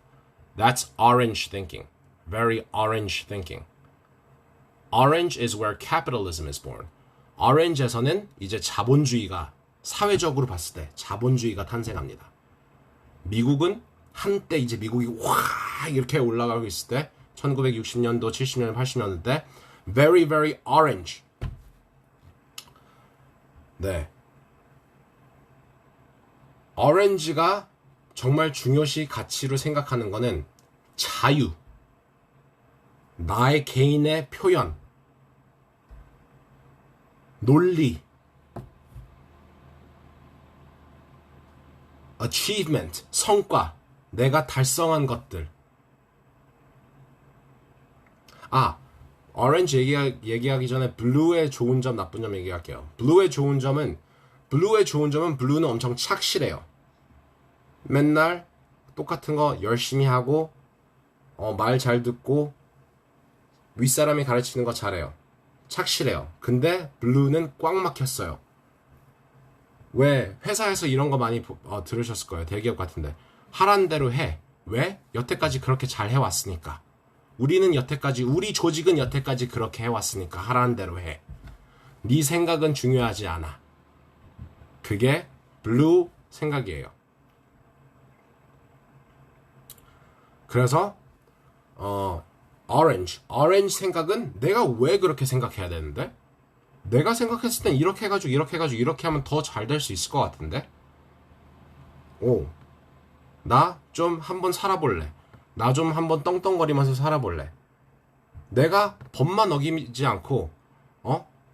That's orange thinking. Very orange thinking. Orange is where capitalism is born. Orange에서는 이제 자본주의가 사회적으로 봤을 때 자본주의가 탄생합니다. 미국은 한때 이제 미국이 와 이렇게 올라가고 있을 때 1960년도, 70년도, 80년대 very very orange. 네. orange가 정말 중요시 가치로 생각하는 거는 자유, 나의 개인의 표현, 논리, achievement, 성과, 내가 달성한 것들. orange 얘기하기 전에 blue의 좋은 점, 나쁜 점 얘기할게요. blue의 좋은 점은 blue는 엄청 착실해요. 맨날 똑같은 거 열심히 하고 말 잘 듣고 윗사람이 가르치는 거 잘해요. 착실해요. 근데 blue는 꽉 막혔어요. 왜? 회사에서 이런 거 많이 들으셨을 거예요. 대기업 같은데. 하라는 대로 해. 왜? 여태까지 그렇게 잘 해왔으니까. 우리 조직은 여태까지 그렇게 해왔으니까 하라는 대로 해. 네 생각은 중요하지 않아. 그게 블루 생각이에요. 그래서 orange 생각은 내가 왜 그렇게 생각해야 되는데? 내가 생각했을 땐 이렇게 해가지고 이렇게 하면 더 잘 될 수 있을 것 같은데? 나 좀 한번 살아볼래. 나 좀 한번 떵떵거리면서 살아볼래. 내가 법만 어기지 않고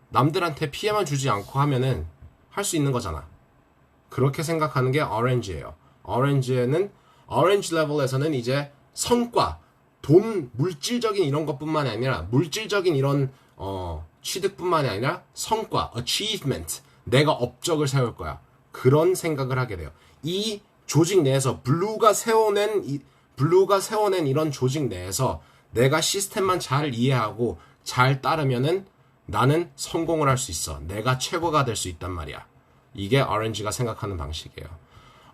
남들한테 피해만 주지 않고 하면은 할 수 있는 거잖아. 그렇게 생각하는 게 orange예요. orange level에서는 이제 성과, 돈, 물질적인 이런 것뿐만이 아니라 물질적인 이런 취득뿐만이 아니라 성과, achievement, 내가 업적을 세울 거야. 그런 생각을 하게 돼요. 이 조직 내에서 블루가 세워낸 이런 조직 내에서 내가 시스템만 잘 이해하고 잘 따르면은 나는 성공을 할 수 있어. 내가 최고가 될 수 있단 말이야. 이게 오렌지가 생각하는 방식이에요.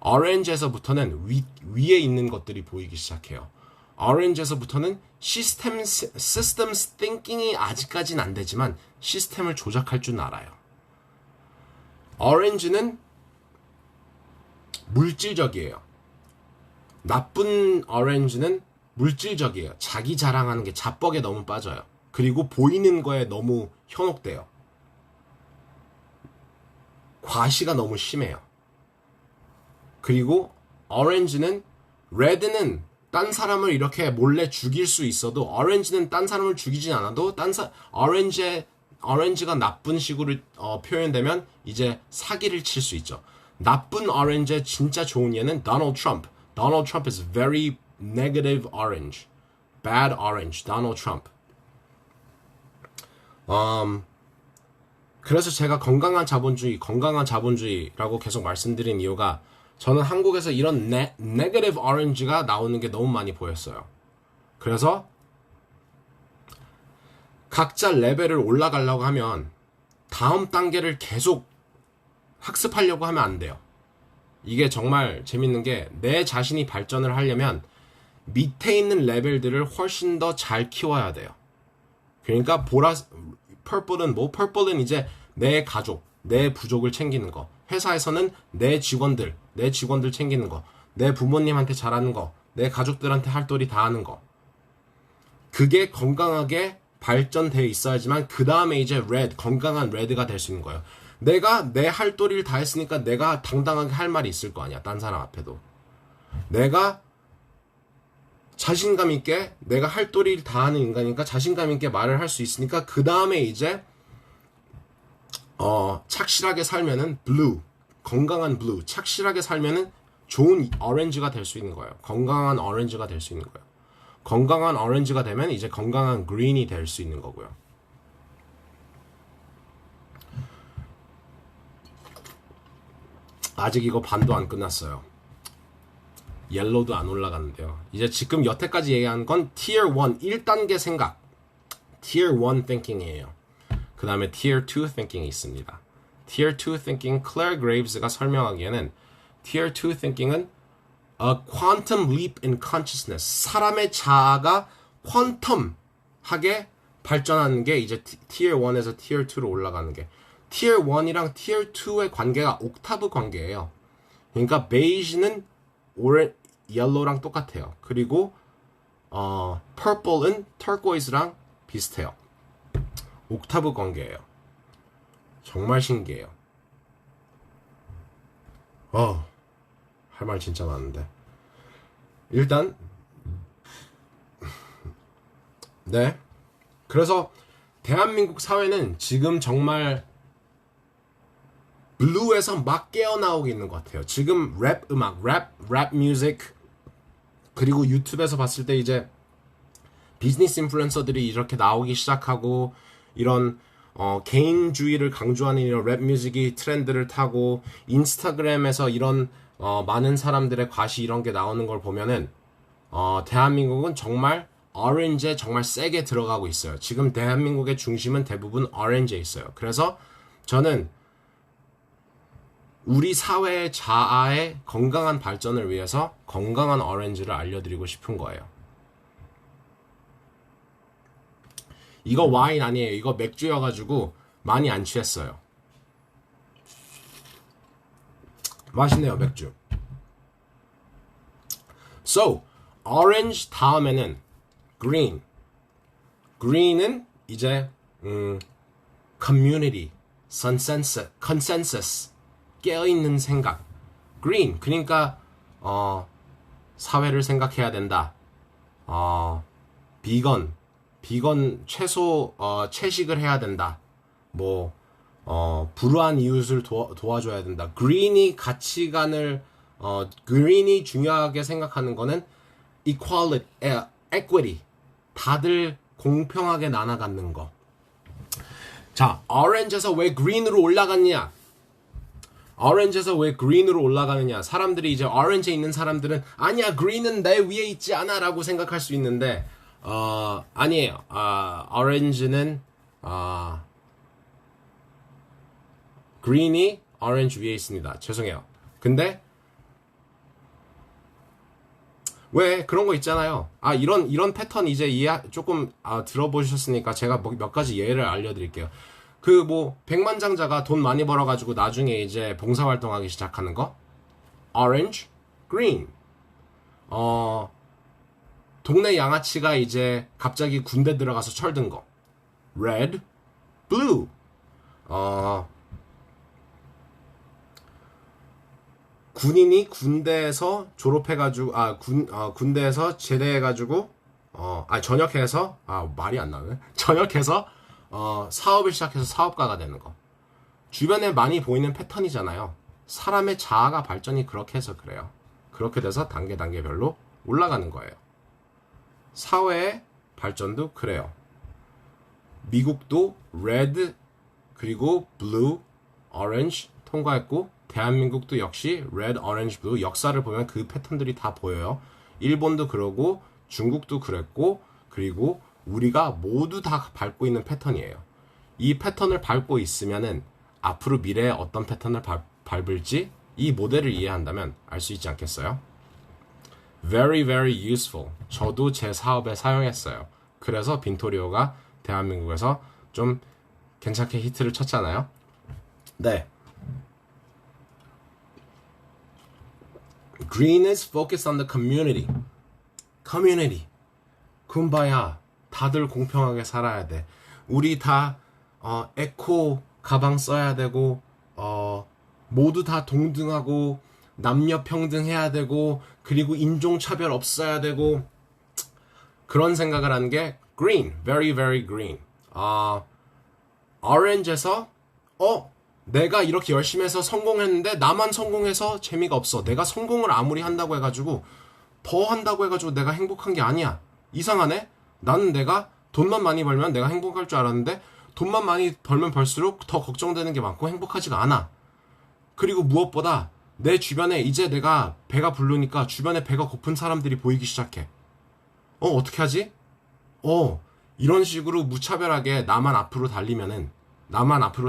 오렌지에서부터는 위에 있는 것들이 보이기 시작해요. 오렌지에서부터는 systems thinking이 아직까지는 안 되지만 시스템을 조작할 줄 알아요. 오렌지는 물질적이에요. 나쁜 오렌지는 물질적이에요. 자기 자랑하는 게 자뻑에 너무 빠져요. 그리고 보이는 거에 너무 현혹돼요. 과시가 너무 심해요. 그리고 레드는 딴 사람을 이렇게 몰래 죽일 수 있어도 오렌지는 딴 사람을 죽이진 않아도 오렌지가 나쁜 식으로 표현되면 이제 사기를 칠 수 있죠. 나쁜 오렌지의 진짜 좋은 예는 Donald Trump. Donald Trump is very negative orange. Bad orange. Donald Trump. 그래서 제가 건강한 자본주의라고 계속 말씀드린 이유가 저는 한국에서 이런 negative orange가 나오는 게 너무 많이 보였어요. 그래서 각자 레벨을 올라가려고 하면 다음 단계를 계속 학습하려고 하면 안 돼요. 이게 정말 재밌는 게 내 자신이 발전을 하려면 밑에 있는 레벨들을 훨씬 더 잘 키워야 돼요. 그러니까 purple은 purple은 이제 내 가족, 내 부족을 챙기는 거. 회사에서는 내 직원들 챙기는 거. 내 부모님한테 잘하는 거. 내 가족들한테 할 도리 다 하는 거. 그게 건강하게 발전되어 있어야지만 그 다음에 이제 건강한 red가 될 수 있는 거예요. 내가 내 할 도리를 다 했으니까 내가 당당하게 할 말이 있을 거 아니야. 딴 사람 앞에도. 내가 자신감 있게 내가 할 도리를 다 하는 인간이니까 자신감 있게 말을 할 수 있으니까 그 다음에 이제 착실하게 살면은 건강한 블루, 착실하게 살면은 좋은 오렌지가 될 수 있는 거예요. 건강한 오렌지가 될 수 있는 거예요. 건강한 오렌지가 되면 이제 건강한 그린이 될 수 있는 거고요. 아직 이거 반도 안 끝났어요. 옐로우도 안 올라가는데요. 이제 지금 여태까지 얘기한 건 Tier 1, 1단계 생각. Tier 1 thinking이에요. 그 다음에 Tier 2 thinking이 있습니다. Tier 2 thinking, Claire Graves가 설명하기에는 Tier 2 thinking은 a quantum leap in consciousness. 사람의 자아가 퀀텀하게 발전하는 게 이제 Tier 1에서 Tier 2로 올라가는 게. Tier 1이랑 Tier 2의 관계가 옥타브 관계예요. 그러니까 beige는 옐로우랑 똑같아요. 그리고 purple은 turquoise랑 비슷해요. 옥타브 관계예요. 정말 신기해요. 할 말 진짜 많은데. 일단 네. 그래서 대한민국 사회는 지금 정말 블루에서 막 깨어나오고 있는 것 같아요. 지금 랩 음악, 랩 뮤직, 그리고 유튜브에서 봤을 때 이제 비즈니스 인플루언서들이 이렇게 나오기 시작하고 이런 개인주의를 강조하는 이런 랩 뮤직이 트렌드를 타고 인스타그램에서 이런 많은 사람들의 과시 이런 게 나오는 걸 보면은 대한민국은 정말 오렌지에 정말 세게 들어가고 있어요. 지금 대한민국의 중심은 대부분 오렌지에 있어요. 그래서 저는 우리 사회의 자아의 건강한 발전을 위해서 건강한 오렌지를 알려드리고 싶은 거예요. 이거 와인 아니에요. 이거 맥주여가지고 많이 안 취했어요. 맛있네요, 맥주. So, orange 다음에는 green. green은 이제 community, consensus, 깨어있는 생각. green, 그러니까 사회를 생각해야 된다. 비건 채소 채식을 해야 된다. 뭐 불우한 이웃을 도와줘야 된다. green이 가치관을 green이 중요하게 생각하는 거는 equality, equity, 다들 공평하게 나눠 갖는 거. 자, orange에서 왜 green으로 올라갔냐? orange에서 왜 green으로 올라가느냐? 사람들이 이제 orange에 있는 사람들은 아니야, green은 내 위에 있지 않아 라고 생각할 수 있는데 아니에요. orange는 green이 orange 위에 있습니다. 죄송해요. 근데 왜 그런 거 있잖아요. 이런 패턴 이제 조금 들어보셨으니까 제가 몇 가지 예를 알려드릴게요. 그 뭐 백만장자가 돈 많이 벌어가지고 나중에 이제 봉사활동하기 시작하는 거, orange, green. 동네 양아치가 이제 갑자기 군대 들어가서 철든 거, red, blue. 군인이 군대에서 졸업해가지고 군대에서 제대해가지고 전역해서 말이 안 나오네. 전역해서 사업을 시작해서 사업가가 되는 거. 주변에 많이 보이는 패턴이잖아요. 사람의 자아가 발전이 그렇게 해서 그래요. 그렇게 돼서 단계별로 올라가는 거예요. 사회의 발전도 그래요. 미국도 red 그리고 blue, orange 통과했고, 대한민국도 역시 red, orange, blue 역사를 보면 그 패턴들이 다 보여요. 일본도 그러고 중국도 그랬고, 그리고 우리가 모두 다 밟고 있는 패턴이에요. 이 패턴을 밟고 있으면은 앞으로 미래에 어떤 패턴을 밟을지 이 모델을 이해한다면 알 수 있지 않겠어요? Very, very useful. 저도 제 사업에 사용했어요. 그래서 빈토리오가 대한민국에서 좀 괜찮게 히트를 쳤잖아요. 네. Green is focused on the community. Community. 쿰바야. 다들 공평하게 살아야 돼. 우리 다 에코 가방 써야 되고 모두 다 동등하고 남녀 평등해야 되고 그리고 인종차별 없어야 되고 그런 생각을 하는 게 green. Very, very green. orange에서 내가 이렇게 열심히 해서 성공했는데 나만 성공해서 재미가 없어. 내가 성공을 아무리 한다고 해가지고 더 한다고 해가지고 내가 행복한 게 아니야. 이상하네? 나는 내가 돈만 많이 벌면 내가 행복할 줄 알았는데 돈만 많이 벌면 벌수록 더 걱정되는 게 많고 행복하지가 않아. 그리고 무엇보다 내 주변에 이제 내가 배가 부르니까 주변에 배가 고픈 사람들이 보이기 시작해. 어떻게 하지? 이런 식으로 무차별하게 나만 앞으로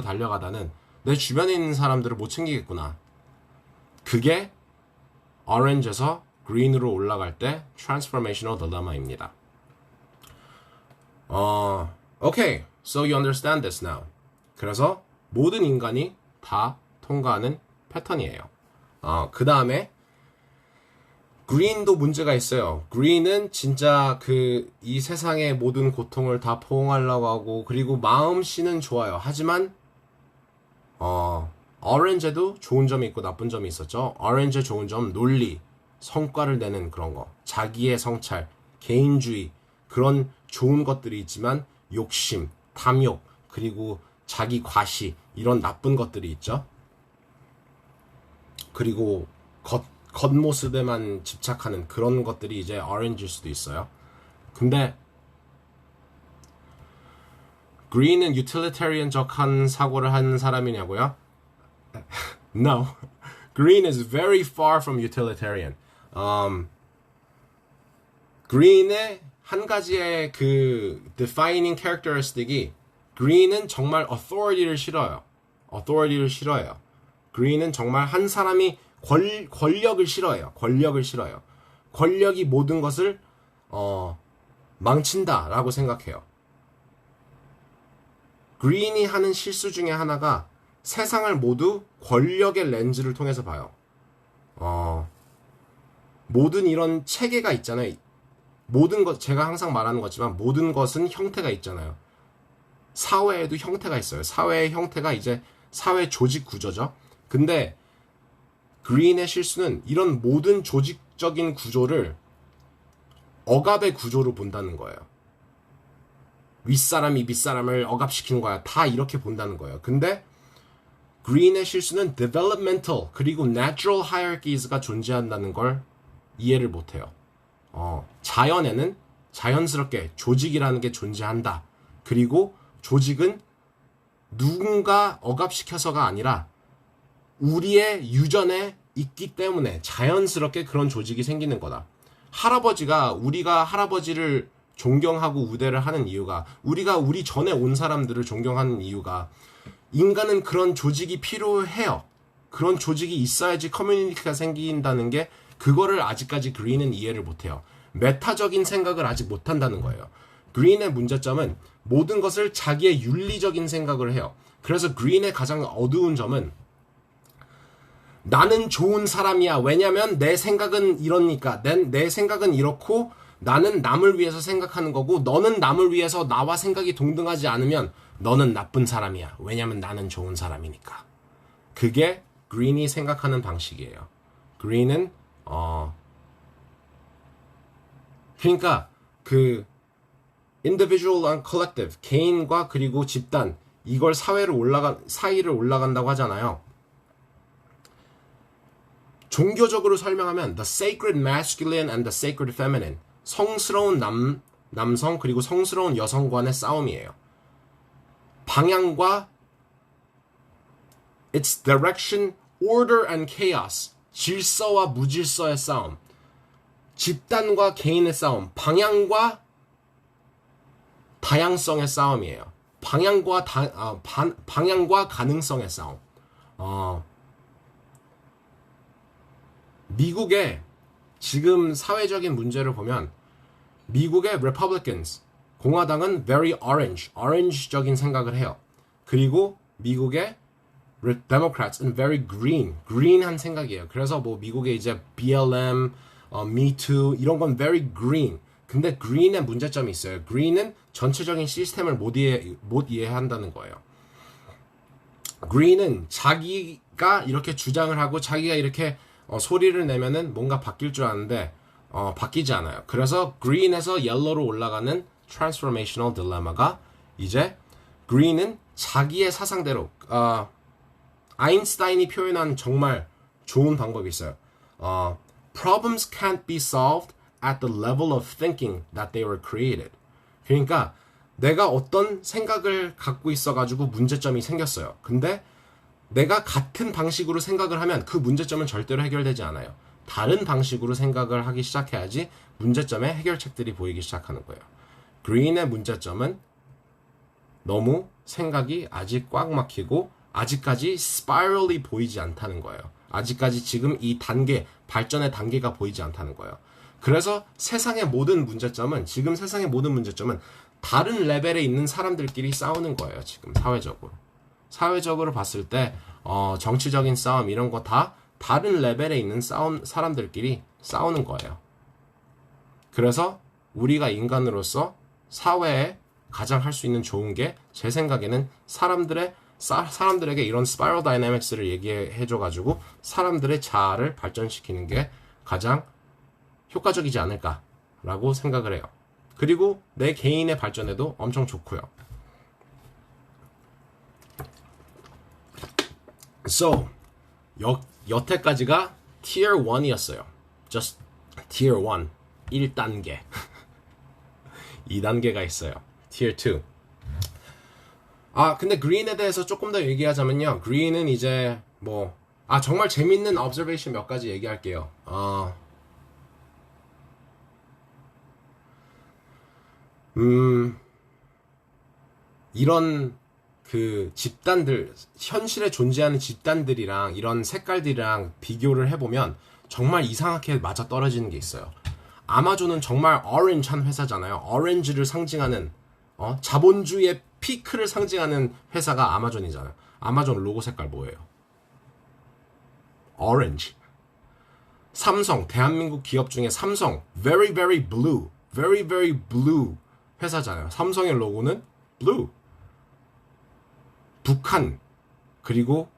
달려가다는 내 주변에 있는 사람들을 못 챙기겠구나. 그게 orange에서 green으로 올라갈 때 transformational dilemma입니다. Okay, so you understand this now. 그래서 모든 인간이 다 통과하는 패턴이에요. 그 다음에 green도 문제가 있어요. green은 진짜 이 세상의 모든 고통을 다 포용하려고 하고 그리고 마음씨는 좋아요. 하지만 orange에도 좋은 점이 있고 나쁜 점이 있었죠. orange의 좋은 점, 논리, 성과를 내는 그런 거, 자기의 성찰, 개인주의, 그런 좋은 것들이 있지만 욕심, 탐욕, 그리고 자기 과시, 이런 나쁜 것들이 있죠. 그리고 겉모습에만 집착하는 그런 것들이 이제 orange일 수도 있어요. 근데 green은 utilitarian적한 사고를 하는 사람이냐고요? No. Green is very far from utilitarian. green의 한 가지의 defining characteristic이 green은 정말 authority를 싫어요. green은 정말 한 사람이 권력을 싫어해요. 권력이 모든 것을 망친다라고 생각해요. 그린이 하는 실수 중에 하나가 세상을 모두 권력의 렌즈를 통해서 봐요. 모든 이런 체계가 있잖아요. 모든 것, 제가 항상 말하는 거지만 모든 것은 형태가 있잖아요. 사회에도 형태가 있어요. 사회의 형태가 이제 사회 조직 구조죠. 근데 그린의 실수는 이런 모든 조직적인 구조를 억압의 구조로 본다는 거예요. 윗사람이 밑사람을 억압시키는 거야. 다 이렇게 본다는 거예요. 근데 그린의 실수는 developmental 그리고 natural hierarchies가 존재한다는 걸 이해를 못해요. 자연에는 자연스럽게 조직이라는 게 존재한다. 그리고 조직은 누군가 억압시켜서가 아니라 우리의 유전에 있기 때문에 자연스럽게 그런 조직이 생기는 거다. 우리가 할아버지를 존경하고 우대를 하는 이유가, 우리가 우리 전에 온 사람들을 존경하는 이유가, 인간은 그런 조직이 필요해요. 그런 조직이 있어야지 커뮤니티가 생긴다는 게, 그거를 아직까지 그린은 이해를 못해요. 메타적인 생각을 아직 못한다는 거예요. 그린의 문제점은 모든 것을 자기의 윤리적인 생각을 해요. 그래서 그린의 가장 어두운 점은 나는 좋은 사람이야. 왜냐면 내 생각은 이러니까. 내 생각은 이렇고 나는 남을 위해서 생각하는 거고 너는 남을 위해서 나와 생각이 동등하지 않으면 너는 나쁜 사람이야. 왜냐면 나는 좋은 사람이니까. 그게 그린이 생각하는 방식이에요. 그린은 그러니까 그 individual and collective, 개인과 그리고 집단, 이걸 사이를 올라간다고 하잖아요. 종교적으로 설명하면 the sacred masculine and the sacred feminine, 성스러운 남성 그리고 성스러운 여성 간의 싸움이에요. 방향과 its direction, order and chaos, 질서와 무질서의 싸움, 집단과 개인의 싸움, 방향과 다양성의 싸움이에요. 방향과 가능성의 싸움. 미국의 지금 사회적인 문제를 보면 미국의 Republicans, 공화당은 very orange적인 생각을 해요. 그리고 미국의 Democrats은 very green한 생각이에요. 그래서 뭐 미국의 이제 BLM, Me Too 이런 건 very green. 근데 green의 문제점이 있어요. green은 전체적인 시스템을 못 이해한다는 거예요. green은 자기가 이렇게 주장을 하고 자기가 이렇게 소리를 내면은 뭔가 바뀔 줄 아는데 바뀌지 않아요. 그래서 green에서 yellow로 올라가는 transformational dilemma가 이제 green은 자기의 사상대로 아인슈타인이 표현한 정말 좋은 방법이 있어요. Problems can't be solved at the level of thinking that they were created. 그러니까 내가 어떤 생각을 갖고 있어가지고 문제점이 생겼어요. 근데 내가 같은 방식으로 생각을 하면 그 문제점은 절대로 해결되지 않아요. 다른 방식으로 생각을 하기 시작해야지 문제점의 해결책들이 보이기 시작하는 거예요. 그린의 문제점은 너무 생각이 아직 꽉 막히고 아직까지 스파이럴이 보이지 않다는 거예요. 아직까지 지금 이 발전의 단계가 보이지 않다는 거예요. 그래서 세상의 모든 문제점은 다른 레벨에 있는 사람들끼리 싸우는 거예요. 지금 사회적으로 봤을 때 정치적인 싸움 이런 거 다 다른 레벨에 있는 사람들끼리 싸우는 거예요. 그래서 우리가 인간으로서 사회에 가장 할 수 있는 좋은 게 제 생각에는 사람들에게 이런 스파이럴 다이내믹스를 얘기해줘가지고 사람들의 자아를 발전시키는 게 가장 효과적이지 않을까라고 생각을 해요. 그리고 내 개인의 발전에도 엄청 좋고요. So, 여태까지가 Tier 1이었어요. Just Tier 1, 1단계. 2단계가 있어요. Tier 2. 근데 그린에 대해서 조금 더 얘기하자면요. 그린은 이제 정말 재밌는 observation 몇 가지 얘기할게요. 이런 그 집단들, 현실에 존재하는 집단들이랑 이런 색깔들이랑 비교를 해보면 정말 이상하게 맞아 떨어지는 게 있어요. 아마존은 정말 orange한 회사잖아요. 오렌지를 상징하는 자본주의의 피크를 상징하는 회사가 아마존이잖아요. 아마존 로고 색깔 뭐예요? orange. 삼성, 대한민국 기업 중에 삼성, very very blue, very very blue 회사잖아요. 삼성의 로고는 blue. 북한, 그리고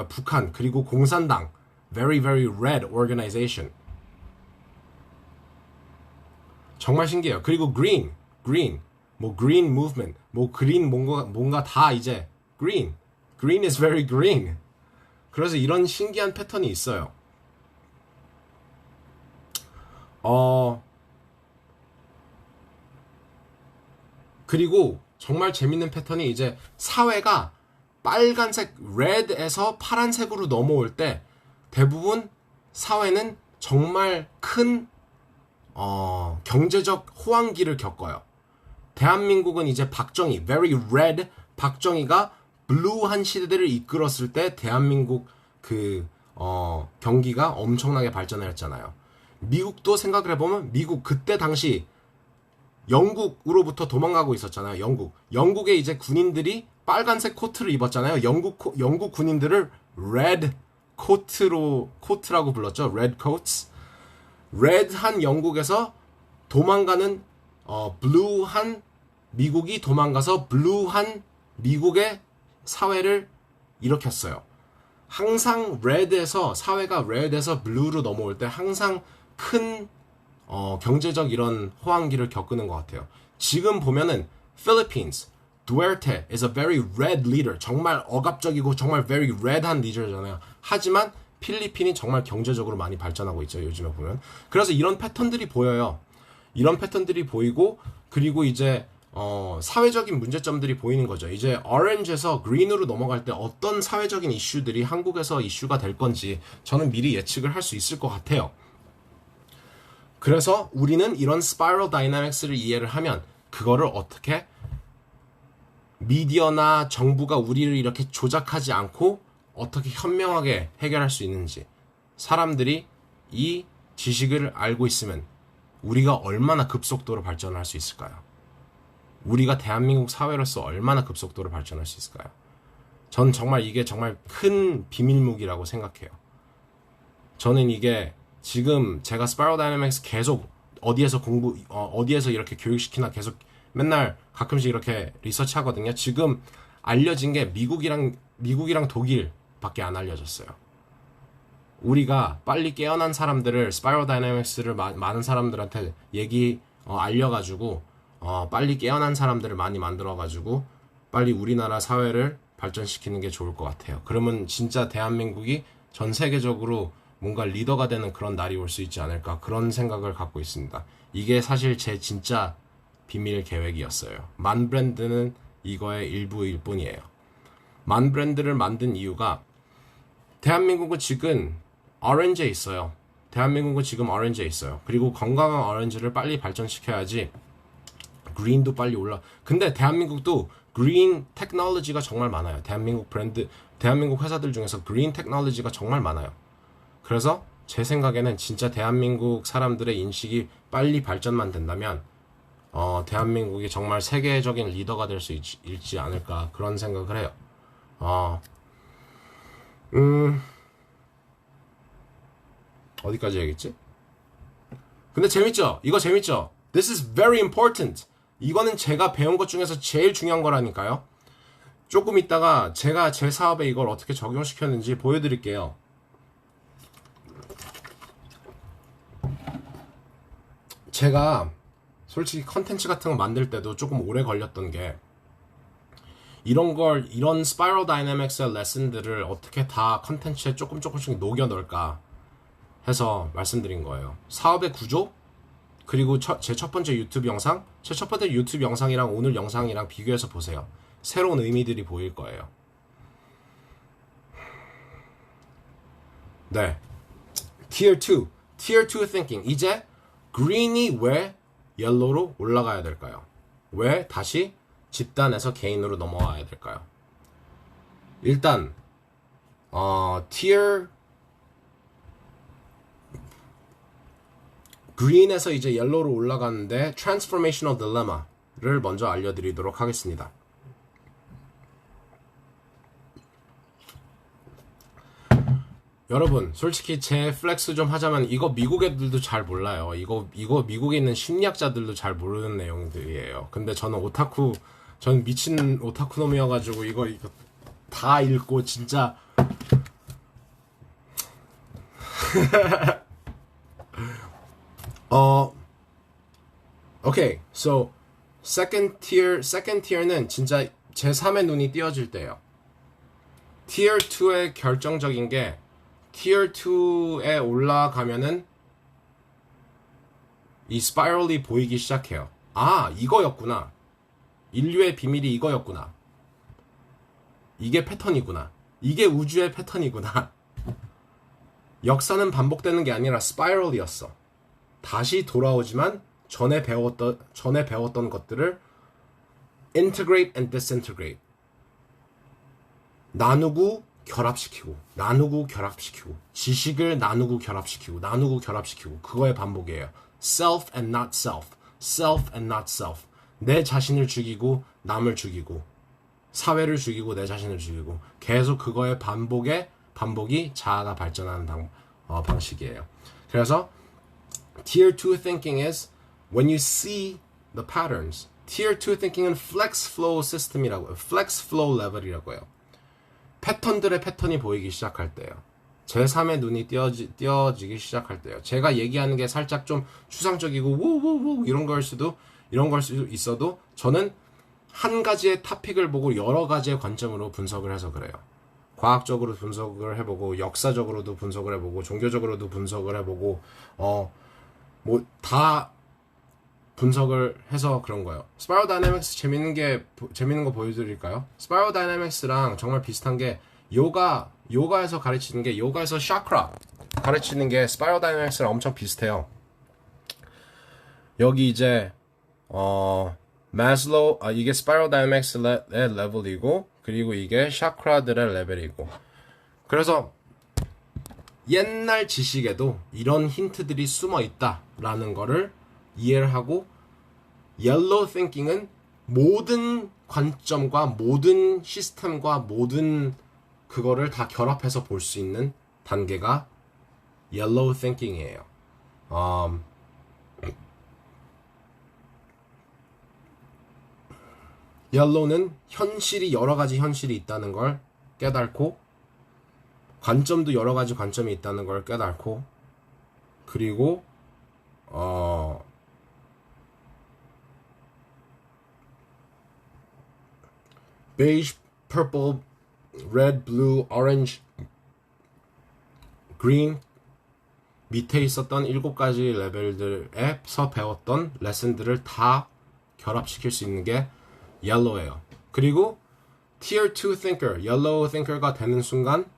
북한, 그리고 공산당, very very red organization. 정말 신기해요. 그리고 green, 뭐 green movement, 뭐 green 뭔가 다 이제 green is very green. 그래서 이런 신기한 패턴이 있어요. 그리고 정말 재밌는 패턴이 이제 사회가 빨간색, red에서 파란색으로 넘어올 때 대부분 사회는 정말 큰 경제적 호황기를 겪어요. 대한민국은 이제 박정희, very red 박정희가 블루한 시대를 이끌었을 때 대한민국 경기가 엄청나게 발전을 했잖아요. 미국도 생각을 해보면 미국 그때 당시 영국으로부터 도망가고 있었잖아요. 영국의 이제 군인들이 빨간색 코트를 입었잖아요. 영국 군인들을 red 코트라고 불렀죠. red coats. red한 영국에서 도망가는 blue한 미국이 도망가서 blue한 미국의 사회를 일으켰어요. 항상 red에서 사회가 red에서 blue로 넘어올 때 항상 큰 경제적 이런 호황기를 겪는 것 같아요. 지금 보면은 Philippines, Duterte is a very red leader. 정말 억압적이고 정말 very red한 리더잖아요. 하지만 필리핀이 정말 경제적으로 많이 발전하고 있죠. 요즘에 보면. 그래서 이런 패턴들이 보여요. 이런 패턴들이 보이고 그리고 이제 사회적인 문제점들이 보이는 거죠. 이제 orange에서 green으로 넘어갈 때 어떤 사회적인 이슈들이 한국에서 이슈가 될 건지 저는 미리 예측을 할 수 있을 것 같아요. 그래서 우리는 이런 spiral dynamics를 이해를 하면 그거를 어떻게 미디어나 정부가 우리를 이렇게 조작하지 않고 어떻게 현명하게 해결할 수 있는지, 사람들이 이 지식을 알고 있으면 우리가 얼마나 급속도로 발전할 수 있을까요? 우리가 대한민국 사회로서 얼마나 급속도로 발전할 수 있을까요? 전 정말 이게 정말 큰 비밀무기라고 생각해요. 저는 이게 지금 제가 스파이럴 다이내믹스 계속 어디에서 이렇게 교육시키나 계속 맨날 가끔씩 이렇게 리서치 하거든요. 지금 알려진 게 미국이랑 독일밖에 안 알려졌어요. 우리가 빨리 깨어난 사람들을 스파이럴 다이내믹스를 많은 사람들한테 알려가지고 빨리 깨어난 사람들을 많이 만들어가지고 빨리 우리나라 사회를 발전시키는 게 좋을 것 같아요. 그러면 진짜 대한민국이 전 세계적으로 뭔가 리더가 되는 그런 날이 올 수 있지 않을까, 그런 생각을 갖고 있습니다. 이게 사실 제 진짜 비밀 계획이었어요. 만브랜드는 이거의 일부일 뿐이에요. 만브랜드를 만든 이유가 대한민국은 지금 오렌지에 있어요. 그리고 건강한 오렌지를 빨리 발전시켜야지 그린도 빨리 근데 대한민국도 그린 테크놀로지가 정말 많아요. 대한민국 회사들 중에서 그린 테크놀로지가 정말 많아요. 그래서 제 생각에는 진짜 대한민국 사람들의 인식이 빨리 발전만 된다면 대한민국이 정말 세계적인 리더가 될 수 있지 않을까, 그런 생각을 해요. 어디까지 얘기했지? 근데 재밌죠? 이거 재밌죠? This is very important. 이거는 제가 배운 것 중에서 제일 중요한 거라니까요. 조금 있다가 제가 제 사업에 이걸 어떻게 적용시켰는지 보여드릴게요. 제가 솔직히 컨텐츠 같은 거 만들 때도 조금 오래 걸렸던 게 이런 스파이럴 다이내믹스의 레슨들을 어떻게 다 컨텐츠에 조금씩 녹여 넣을까 해서 말씀드린 거예요. 사업의 구조, 그리고 제 첫 번째 유튜브 영상이랑 오늘 영상이랑 비교해서 보세요. 새로운 의미들이 보일 거예요. 네. Tier 2 thinking. 이제 green이 왜 옐로우로 올라가야 될까요? 왜 다시 집단에서 개인으로 넘어와야 될까요? 일단 tier green에서 이제 옐로우로 올라가는데 transformational dilemma를 먼저 알려드리도록 하겠습니다. 여러분 솔직히 제 플렉스 좀 하자면 이거 미국 애들도 잘 몰라요. 이거 미국에 있는 심리학자들도 잘 모르는 내용들이에요. 근데 저는 미친 오타쿠놈이어가지고 이거 다 읽고 진짜 오케이. So second tier는 진짜 제3의 눈이 띄어질 때예요. Tier 2의 결정적인 게 Tier 2에 올라가면은 이 스파이럴이 보이기 시작해요. 아, 이거였구나. 인류의 비밀이 이거였구나. 이게 패턴이구나. 이게 우주의 패턴이구나. 역사는 반복되는 게 아니라 스파이럴이었어. 다시 돌아오지만 전에 배웠던 것들을 integrate and disintegrate. 나누고 결합시키고, 나누고 결합시키고, 지식을 나누고 결합시키고, 나누고 결합시키고, 그거의 반복이에요. self and not self, self and not self. 내 자신을 죽이고, 남을 죽이고, 사회를 죽이고, 내 자신을 죽이고, 계속 그거의 반복이 자아가 발전하는 방식이에요. 그래서 Tier 2 thinking is when you see the patterns. Tier 2 thinking은 flex flow system이라고, flex flow level이라고 해요. 패턴들의 패턴이 보이기 시작할 때예요. 제3의 눈이 띄어지기 시작할 때예요. 제가 얘기하는 게 살짝 좀 추상적이고 우우우 이런 걸 수도 있어도 저는 한 가지의 토픽을 보고 여러 가지의 관점으로 분석을 해서 그래요. 과학적으로 분석을 해보고 역사적으로도 분석을 해보고 종교적으로도 분석을 해보고 뭐 다 분석을 해서 그런 거예요. 스파이럴 다이내믹스 재밌는 거 보여드릴까요? 스파이럴 다이내믹스랑 정말 비슷한 게 요가에서 가르치는 게 요가에서 샤크라 가르치는 게 스파이럴 다이내믹스랑 엄청 비슷해요. 여기 이제 마슬로우 이게 스파이럴 다이내믹스의 레벨이고 그리고 이게 샤크라들의 레벨이고 그래서 옛날 지식에도 이런 힌트들이 숨어 있다라는 거를 이해를 하고 옐로우 띵킹은 모든 관점과 모든 시스템과 모든 그거를 다 결합해서 볼 수 있는 단계가 옐로우 띵킹이에요. 옐로우는 현실이 여러 가지 현실이 있다는 걸 깨닫고 관점도 여러 가지 관점이 있다는 걸 깨닫고 그리고 beige, purple, red, blue, orange, green 밑에 있었던 7가지 레벨들에서 배웠던 레슨들을 다 결합시킬 수 있는 게 yellow예요. 그리고 Tier 2 thinker, yellow thinker가 되는 순간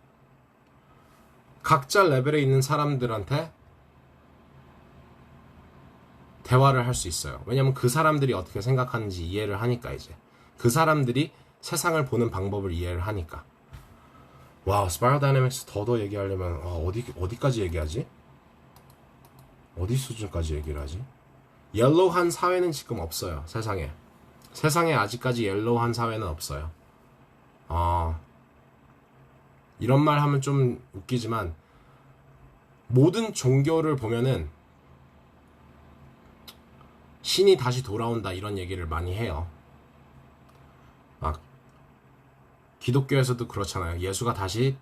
각자 레벨에 있는 사람들한테 대화를 할 수 있어요. 왜냐면 그 사람들이 어떻게 생각하는지 이해를 하니까 이제 그 사람들이 세상을 보는 방법을 이해를 하니까. 와, 스파이럴 다이내믹스 더 얘기하려면 어디까지 얘기하지? 어디 수준까지 얘기를 하지? 옐로우한 사회는 지금 없어요. 세상에 아직까지 옐로우한 사회는 없어요. 이런 말 하면 좀 웃기지만 모든 종교를 보면은 신이 다시 돌아온다 이런 얘기를 많이 해요. 막 기독교에서도 그렇잖아요. 예수가 다시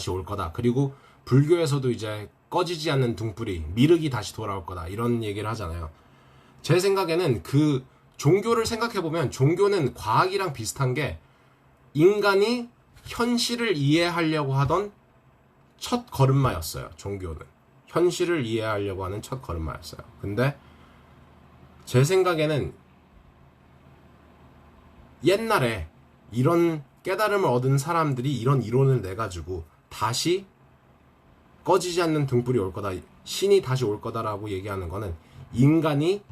올 거다. 그리고 불교에서도 이제 꺼지지 않는 등불이 미륵이 다시 돌아올 거다. 이런 얘기를 하잖아요. 제 생각에는 그 종교를 생각해보면 종교는 과학이랑 비슷한 게 인간이 현실을 이해하려고 하던 첫 걸음마였어요. 종교는. 현실을 이해하려고 하는 첫 걸음마였어요. 근데 제 생각에는 옛날에 이런 깨달음을 얻은 사람들이 이런 이론을 내가지고 다시 꺼지지 않는 등불이 올 거다, 신이 다시 올 거다라고 얘기하는 거는 인간이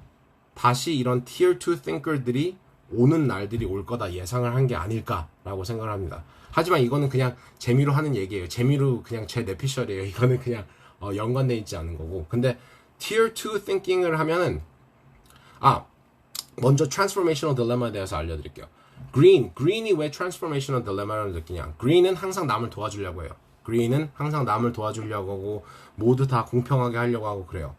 다시 이런 Tier 2 thinker들이 오는 날들이 올 거다 예상을 한 게 아닐까라고 생각을 합니다. 하지만 이거는 그냥 재미로 하는 얘기예요. 재미로 그냥 제 내피셜이에요. 이거는 그냥 연관돼 있지 않은 거고. 근데 Tier 2 thinking을 하면은 먼저 Transformational Dilemma에 대해서 알려드릴게요. Green이 왜 Transformational Dilemma를 느끼냐? Green은 항상 남을 도와주려고 해요. 그린은 항상 남을 도와주려고 하고 모두 다 공평하게 하려고 하고 그래요.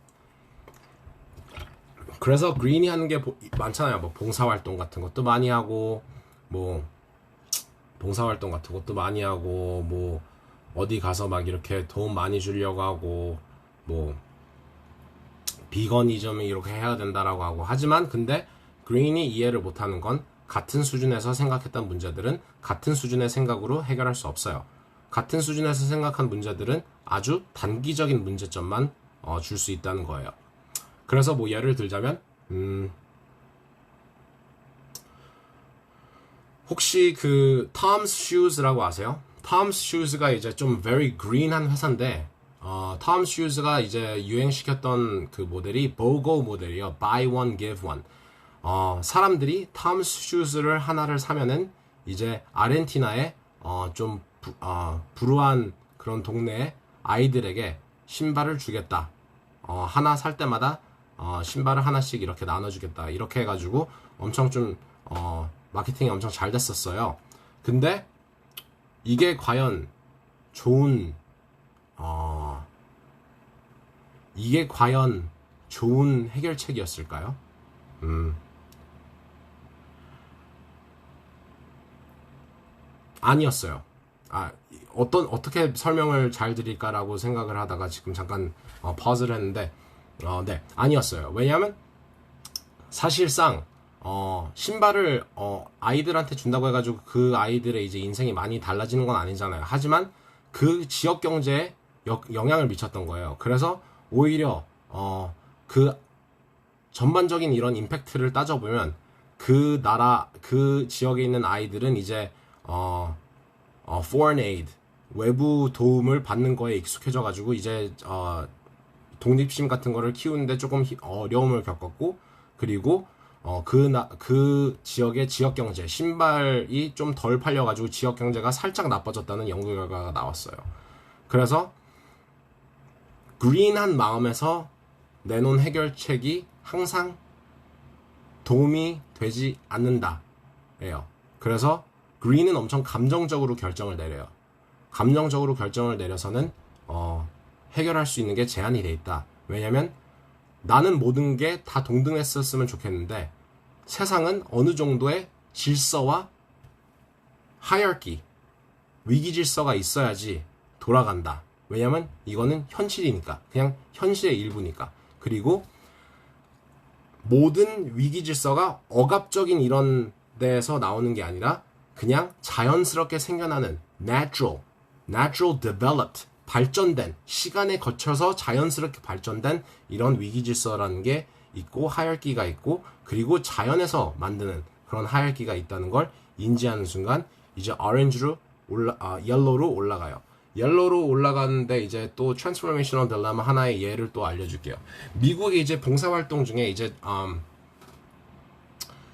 그래서 그린이 하는 게 많잖아요. 뭐 봉사활동 같은 것도 많이 하고 뭐 봉사활동 같은 것도 많이 하고 뭐 어디 가서 막 이렇게 도움 많이 주려고 하고 뭐 비거니즘을 이렇게 해야 된다라고 하고 하지만 근데 그린이 이해를 못하는 건 같은 수준에서 생각했던 문제들은 같은 수준의 생각으로 해결할 수 없어요. 같은 수준에서 생각한 문제들은 아주 단기적인 문제점만 줄 수 있다는 거예요. 그래서 뭐 예를 들자면 혹시 그 Tom's Shoes라고 아세요? Tom's Shoes가 이제 좀 very green한 회사인데 Tom's Shoes가 이제 유행시켰던 그 모델이 BOGO 모델이요. Buy one, give one. 사람들이 Tom's Shoes를 하나를 사면은 이제 아르헨티나의 좀 불우한 그런 동네 아이들에게 신발을 주겠다. 하나 살 때마다 신발을 하나씩 이렇게 나눠주겠다. 이렇게 해가지고 엄청 좀 마케팅이 엄청 잘 됐었어요. 근데 이게 과연 좋은 해결책이었을까요? 아니었어요. 어떻게 설명을 잘 드릴까라고 생각을 하다가 지금 잠깐 퍼즐을 했는데 네, 아니었어요. 왜냐하면 사실상 신발을 아이들한테 준다고 해가지고 그 아이들의 이제 인생이 많이 달라지는 건 아니잖아요. 하지만 그 지역 경제에 영향을 미쳤던 거예요. 그래서 오히려 그 전반적인 이런 임팩트를 따져보면 그 나라 그 지역에 있는 아이들은 이제 foreign aid 외부 도움을 받는 거에 익숙해져가지고 이제 독립심 같은 거를 키우는데 조금 어려움을 겪었고 그리고 그 지역의 지역 경제 신발이 좀 덜 팔려가지고 지역 경제가 살짝 나빠졌다는 연구 결과가 나왔어요. 그래서 그린한 마음에서 내놓은 해결책이 항상 도움이 되지 않는다예요. 그래서 그린은 엄청 감정적으로 결정을 내려요. 감정적으로 결정을 내려서는 해결할 수 있는 게 제한이 돼 있다. 왜냐면 나는 모든 게 다 동등했었으면 좋겠는데 세상은 어느 정도의 질서와 하이어키, 위기 질서가 있어야지 돌아간다. 왜냐면 이거는 현실이니까. 그냥 현실의 일부니까. 그리고 모든 위기 질서가 억압적인 이런 데에서 나오는 게 아니라 그냥 자연스럽게 생겨나는 natural developed 발전된 시간에 거쳐서 자연스럽게 발전된 이런 위기 질서라는 게 있고 하이어키가 있고 그리고 자연에서 만드는 그런 하이어키가 있다는 걸 인지하는 순간 이제 옐로우로 올라가요. 옐로우로 올라가는데 이제 또 트랜스포메이셔널 딜레마 하나의 예를 또 알려줄게요. 미국의 이제 봉사활동 중에 이제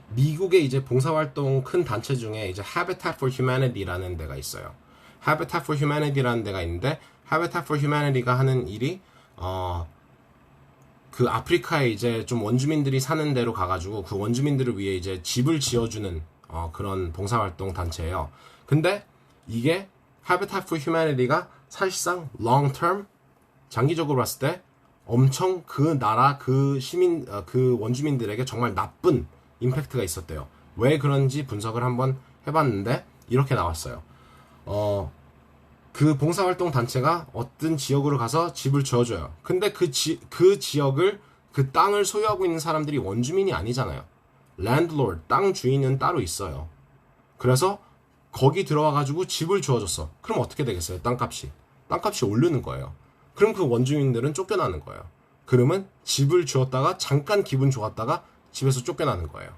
미국의 이제 봉사활동 큰 단체 중에 이제 Habitat for Humanity라는 데가 있어요. Habitat for Humanity라는 데가 있는데 Habitat for Humanity가 하는 일이 그 아프리카에 이제 좀 원주민들이 사는 데로 가가지고 그 원주민들을 위해 이제 집을 지어주는 그런 봉사활동 단체예요. 근데 이게 Habitat for Humanity가 사실상 long term 장기적으로 봤을 때 엄청 그 나라 그 시민 그 원주민들에게 정말 나쁜 임팩트가 있었대요. 왜 그런지 분석을 한번 해봤는데 이렇게 나왔어요. 그 봉사활동 단체가 어떤 지역으로 가서 집을 지어줘요. 근데 그 지역을 그 땅을 소유하고 있는 사람들이 원주민이 아니잖아요. 랜드로드 땅 주인은 따로 있어요. 그래서 거기 들어와가지고 집을 지어줬어. 그럼 어떻게 되겠어요? 땅값이 오르는 거예요. 그럼 그 원주민들은 쫓겨나는 거예요. 그러면 집을 지었다가 잠깐 기분 좋았다가 집에서 쫓겨나는 거예요.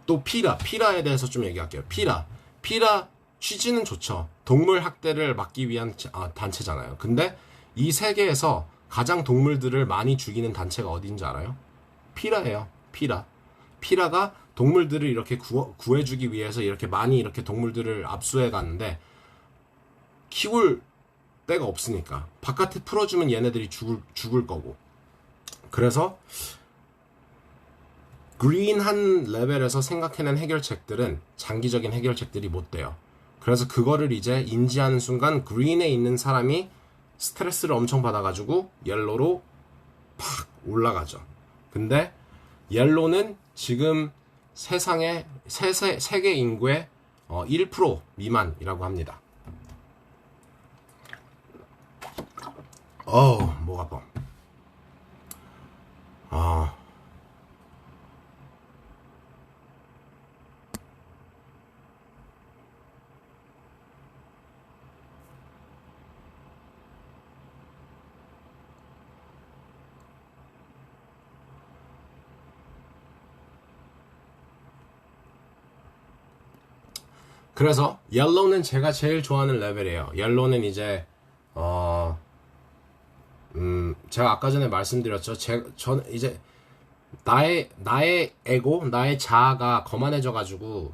또 피라에 대해서 좀 얘기할게요. 피라 취지는 좋죠. 동물 학대를 막기 위한 단체잖아요. 근데 이 세계에서 가장 동물들을 많이 죽이는 단체가 어딘지 알아요? 피라예요. 피라가 동물들을 이렇게 구해주기 위해서 이렇게 많이 이렇게 동물들을 압수해 가는데 키울 데가 없으니까 바깥에 풀어주면 얘네들이 죽을 거고. 그래서 그린한 레벨에서 생각해낸 해결책들은 장기적인 해결책들이 못 돼요. 그래서 그거를 이제 인지하는 순간 그린에 있는 사람이 스트레스를 엄청 받아가지고 옐로로 팍 올라가죠. 근데 옐로는 지금 세상의 세계 인구의 1% 미만이라고 합니다. 목 아파. 그래서 옐로우는 제가 제일 좋아하는 레벨이에요. 옐로우는 이제 제가 아까 전에 말씀드렸죠. 저는 이제 나의 에고, 나의 자아가 거만해져가지고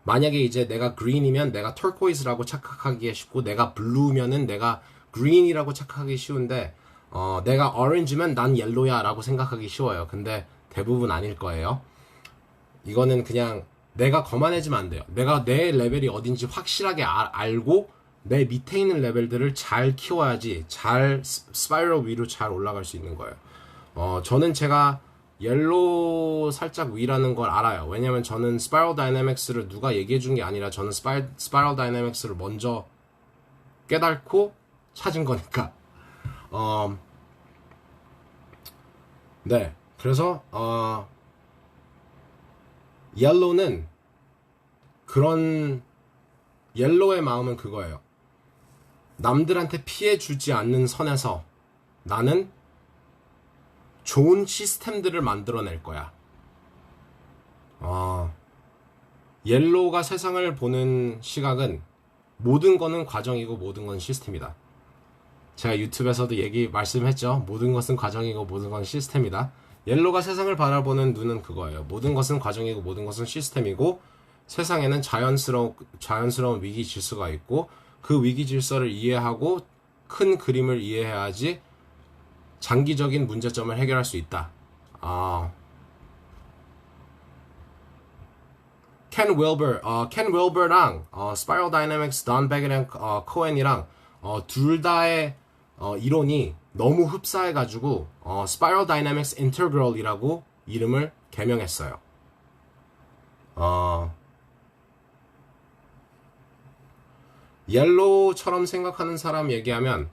만약에 이제 내가 그린이면 내가 터코이즈라고 착각하기 쉽고 내가 블루면은 내가 그린이라고 착각하기 쉬운데 내가 오렌지면 난 옐로야 라고 생각하기 쉬워요. 근데 대부분 아닐 거예요. 이거는 그냥 내가 거만해지면 안 돼요. 내가 내 레벨이 어딘지 확실하게 알고 내 밑에 있는 레벨들을 잘 키워야지 잘 스파이럴 위로 잘 올라갈 수 있는 거예요. 저는 제가 옐로우 살짝 위라는 걸 알아요. 왜냐면 저는 스파이럴 다이내믹스를 누가 얘기해 준 게 아니라 저는 스파이럴 다이내믹스를 먼저 깨닫고 찾은 거니까. 네. 그래서 옐로우는 그런 옐로우의 마음은 그거예요. 남들한테 피해 주지 않는 선에서 나는 좋은 시스템들을 만들어낼 거야. 옐로우가 세상을 보는 시각은 모든 거는 과정이고 모든 건 시스템이다. 제가 유튜브에서도 말씀했죠. 모든 것은 과정이고 모든 건 시스템이다. 옐로우가 세상을 바라보는 눈은 그거예요. 모든 것은 과정이고 모든 것은 시스템이고 세상에는 자연스러운 위기 질서가 있고 그 위기 질서를 이해하고 큰 그림을 이해해야지 장기적인 문제점을 해결할 수 있다. 켄 윌버랑 스파이럴 다이내믹스 돈 베게랑 코엔이랑 둘 다의 이론이 너무 흡사해가지고 스파이럴 다이내믹스 인터그럴이라고 이름을 개명했어요. 옐로우처럼 생각하는 사람 얘기하면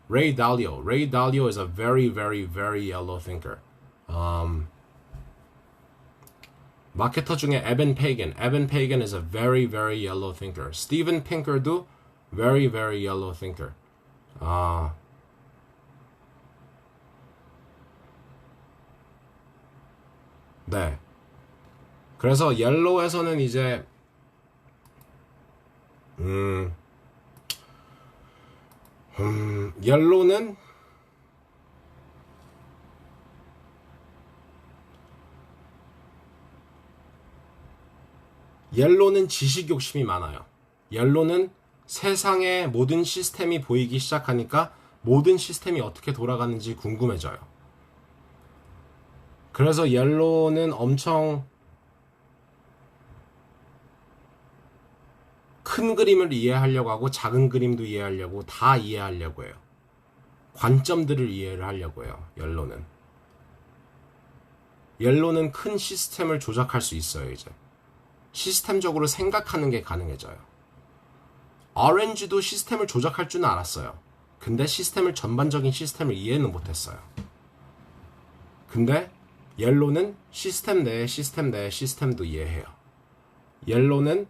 Ray Dalio. Ray Dalio is a very, very, very yellow thinker. 마케터 중에 Evan Pagan. Evan Pagan is a very, very yellow thinker. Steven Pinker도 very, very yellow thinker. 네. 그래서 옐로우에서는 이제 옐로우는 지식 욕심이 많아요. 옐로우는 세상의 모든 시스템이 보이기 시작하니까 모든 시스템이 어떻게 돌아가는지 궁금해져요. 그래서 옐로우는 엄청 큰 그림을 이해하려고 하고 작은 그림도 이해하려고 다 이해하려고 해요. 관점들을 이해를 하려고 해요. 옐로우는 큰 시스템을 조작할 수 있어요. 이제 시스템적으로 생각하는 게 가능해져요. 오렌지도 시스템을 조작할 줄은 알았어요. 근데 전반적인 시스템을 이해는 못했어요. 근데 옐로우는 시스템 내에 시스템도 이해해요. 옐로우는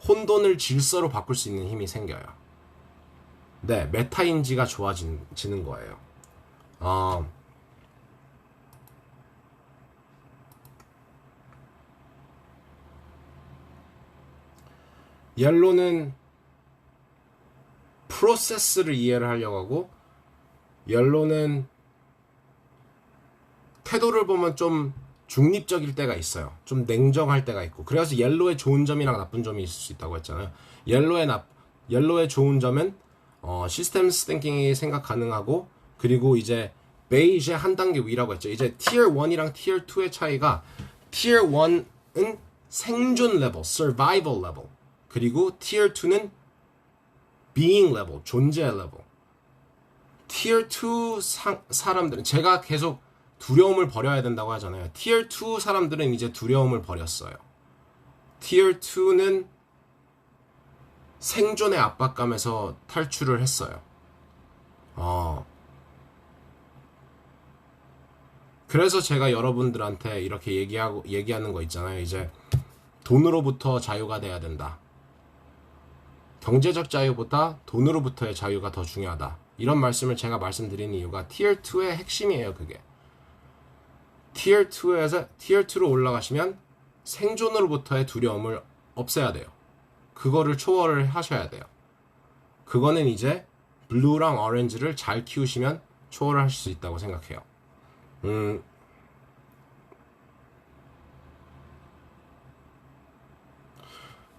혼돈을 질서로 바꿀 수 있는 힘이 생겨요. 네, 메타인지가 좋아지는 거예요. 옐로우는 프로세스를 이해를 하려고 하고 옐로우는 태도를 보면 좀 중립적일 때가 있어요. 좀 냉정할 때가 있고. 그래서 옐로우의 좋은 점이랑 나쁜 점이 있을 수 있다고 했잖아요. 옐로우의 좋은 점은 시스템스 띵킹이 생각 가능하고 그리고 이제 베이지의 한 단계 위라고 했죠. 이제 Tier 1이랑 Tier 2의 차이가 Tier 1은 생존 레벨, survival level. 그리고 Tier 2는 being level, 존재 레벨. Tier 2 사람들은 제가 계속 두려움을 버려야 된다고 하잖아요. Tier 2 사람들은 이제 두려움을 버렸어요. Tier 2는 생존의 압박감에서 탈출을 했어요. 그래서 제가 여러분들한테 이렇게 얘기하는 거 있잖아요. 이제 돈으로부터 자유가 돼야 된다. 경제적 자유보다 돈으로부터의 자유가 더 중요하다. 이런 말씀을 제가 말씀드리는 이유가 Tier 2의 핵심이에요. 그게 Tier 2에서 Tier 2로 올라가시면 생존으로부터의 두려움을 없애야 돼요. 그거를 초월을 하셔야 돼요. 그거는 이제 블루랑 오렌지를 잘 키우시면 초월을 하실 수 있다고 생각해요.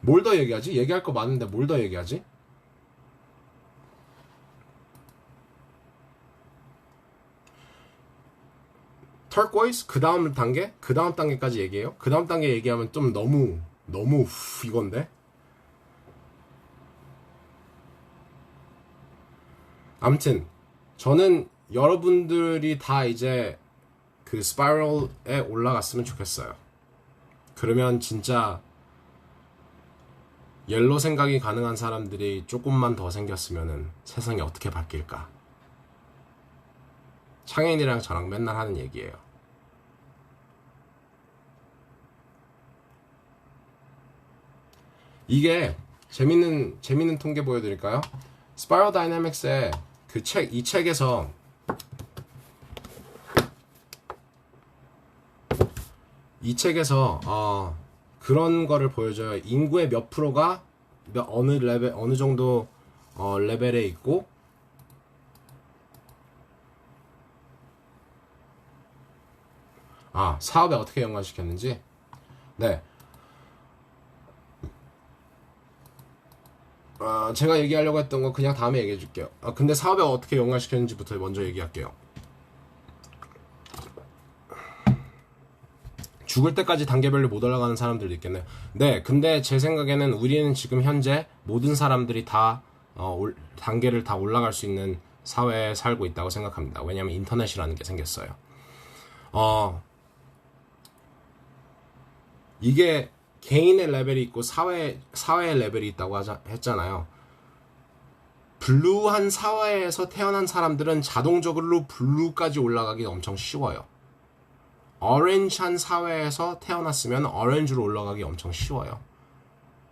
뭘 더 얘기하지? 얘기할 거 많은데 뭘 더 얘기하지? 터코이스 그 다음 단계? 그 다음 단계까지 얘기해요? 그 다음 단계 얘기하면 좀 너무 이건데? 아무튼 저는 여러분들이 다 이제 그 스파이럴에 올라갔으면 좋겠어요. 그러면 진짜 옐로 생각이 가능한 사람들이 조금만 더 생겼으면은 세상이 어떻게 바뀔까? 창현이랑 저랑 맨날 하는 얘기예요. 이게 재밌는 통계 보여드릴까요? 스파이럴 다이내믹스의 이 책에서 그런 거를 보여줘요. 인구의 몇 프로가 어느 정도 레벨에 있고 사업에 어떻게 연관시켰는지. 네. 제가 얘기하려고 했던 거 그냥 다음에 얘기해 줄게요. 근데 사업에 어떻게 연관시켰는지부터 먼저 얘기할게요. 죽을 때까지 단계별로 못 올라가는 사람들도 있겠네요. 네, 근데 제 생각에는 우리는 지금 현재 모든 사람들이 다 단계를 다 올라갈 수 있는 사회에 살고 있다고 생각합니다. 왜냐하면 인터넷이라는 게 생겼어요. 이게 개인의 레벨이 있고 사회의 레벨이 있다고 했잖아요. 블루한 사회에서 태어난 사람들은 자동적으로 블루까지 올라가기 엄청 쉬워요. 오렌지한 사회에서 태어났으면 오렌지로 올라가기 엄청 쉬워요.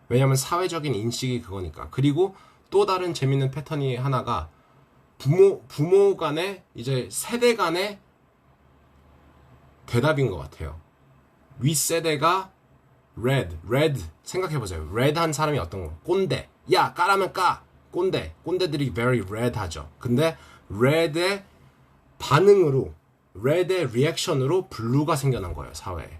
왜냐면 사회적인 인식이 그거니까. 그리고 또 다른 재밌는 패턴이 하나가 부모 간의 이제 세대 간의 대답인 것 같아요. 윗세대가 red 생각해보세요. red 한 사람이 어떤 거? 꼰대. 야 까라면 까. 꼰대들이 very red 하죠. 근데 red의 반응으로 red의 리액션으로 블루가 생겨난 거예요. 사회에.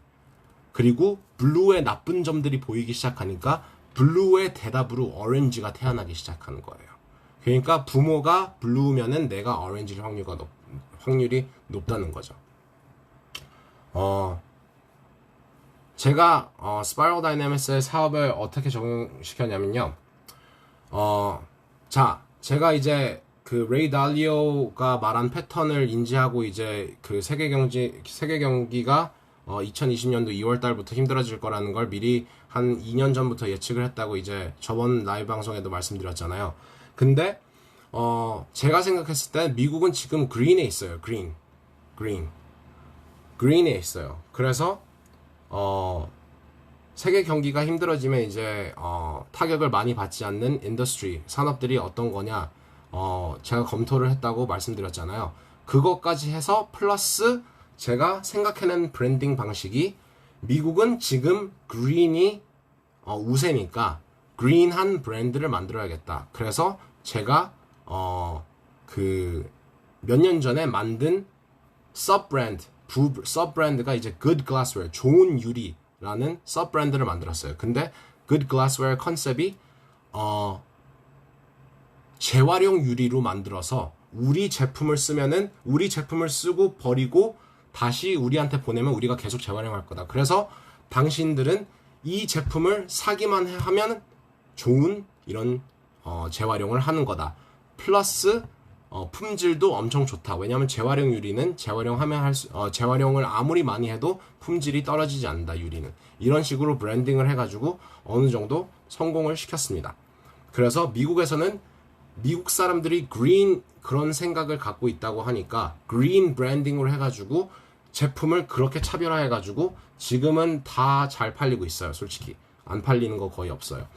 그리고 블루의 나쁜 점들이 보이기 시작하니까 블루의 대답으로 오렌지가 태어나기 시작하는 거예요. 그러니까 부모가 블루면은 내가 오렌지일 확률이 높다는 거죠. 제가 스파이럴 다이내믹스의 사업을 어떻게 적용시켰냐면요. 제가 이제 그 레이 달리오가 말한 패턴을 인지하고 이제 그 세계 경기가 2020년도 2월 달부터 힘들어질 거라는 걸 미리 한 2년 전부터 예측을 했다고 이제 저번 라이브 방송에도 말씀드렸잖아요. 근데 제가 생각했을 때 미국은 지금 그린에 있어요. 그린에 있어요. 그래서 세계 경기가 힘들어지면 이제 타격을 많이 받지 않는 인더스트리 산업들이 어떤 거냐 제가 검토를 했다고 말씀드렸잖아요. 그것까지 해서 플러스 제가 생각해낸 브랜딩 방식이 미국은 지금 그린이 우세니까 그린한 브랜드를 만들어야겠다. 그래서 제가 그 몇 년 전에 만든 서브브랜드가 이제 Good Glassware, 좋은 유리라는 서브브랜드를 만들었어요. 근데 Good Glassware 컨셉이 재활용 유리로 만들어서 우리 제품을 쓰면은 우리 제품을 쓰고 버리고 다시 우리한테 보내면 우리가 계속 재활용할 거다. 그래서 당신들은 이 제품을 사기만 하면 좋은 이런 재활용을 하는 거다. 플러스 품질도 엄청 좋다. 왜냐하면 재활용 유리는 재활용을 아무리 많이 해도 품질이 떨어지지 않는다. 유리는 이런 식으로 브랜딩을 해가지고 어느 정도 성공을 시켰습니다. 그래서 미국에서는 미국 사람들이 그린 그런 생각을 갖고 있다고 하니까 그린 브랜딩으로 해가지고 제품을 그렇게 차별화해가지고 지금은 다 잘 팔리고 있어요. 솔직히 안 팔리는 거 거의 없어요.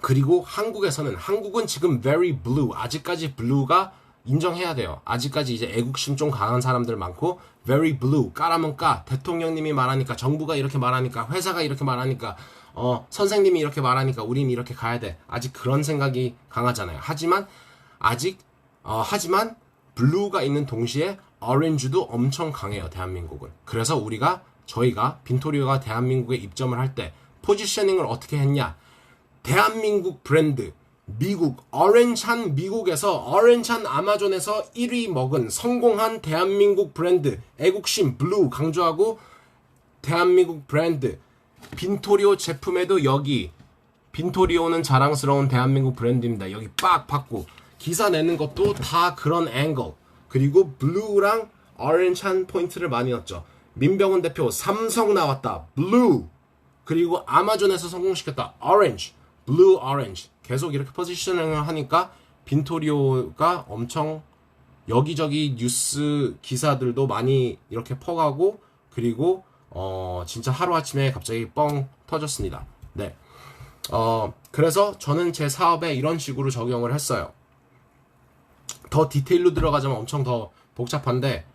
그리고 한국은 지금 very blue, 아직까지 blue가 인정해야 돼요. 아직까지 이제 애국심 좀 강한 사람들 많고 very blue, 까라면 까, 대통령님이 말하니까, 정부가 이렇게 말하니까, 회사가 이렇게 말하니까, 선생님이 이렇게 말하니까 우린 이렇게 가야 돼. 아직 그런 생각이 강하잖아요. 하지만 blue가 있는 동시에 orange도 엄청 강해요. 대한민국은. 그래서 저희가 빈토리오가 대한민국에 입점을 할 때 포지셔닝을 어떻게 했냐? 대한민국 브랜드, 미국에서 어렌찬 아마존에서 1위 먹은 성공한 대한민국 브랜드, 애국심 블루 강조하고 대한민국 브랜드, 빈토리오 제품에도 여기 빈토리오는 자랑스러운 대한민국 브랜드입니다. 여기 빡 받고 기사 내는 것도 다 그런 앵글. 그리고 블루랑 어렌찬 포인트를 많이 넣었죠. 민병헌 대표 삼성 나왔다. 블루. 그리고 아마존에서 성공시켰다. 오렌지. 블루 오렌지. 계속 이렇게 포지셔닝을 하니까 빈토리오가 엄청 여기저기 뉴스 기사들도 많이 이렇게 퍼가고 그리고 진짜 하루아침에 갑자기 뻥 터졌습니다. 네. 그래서 저는 제 사업에 이런 식으로 적용을 했어요. 더 디테일로 들어가자면 엄청 더 복잡한데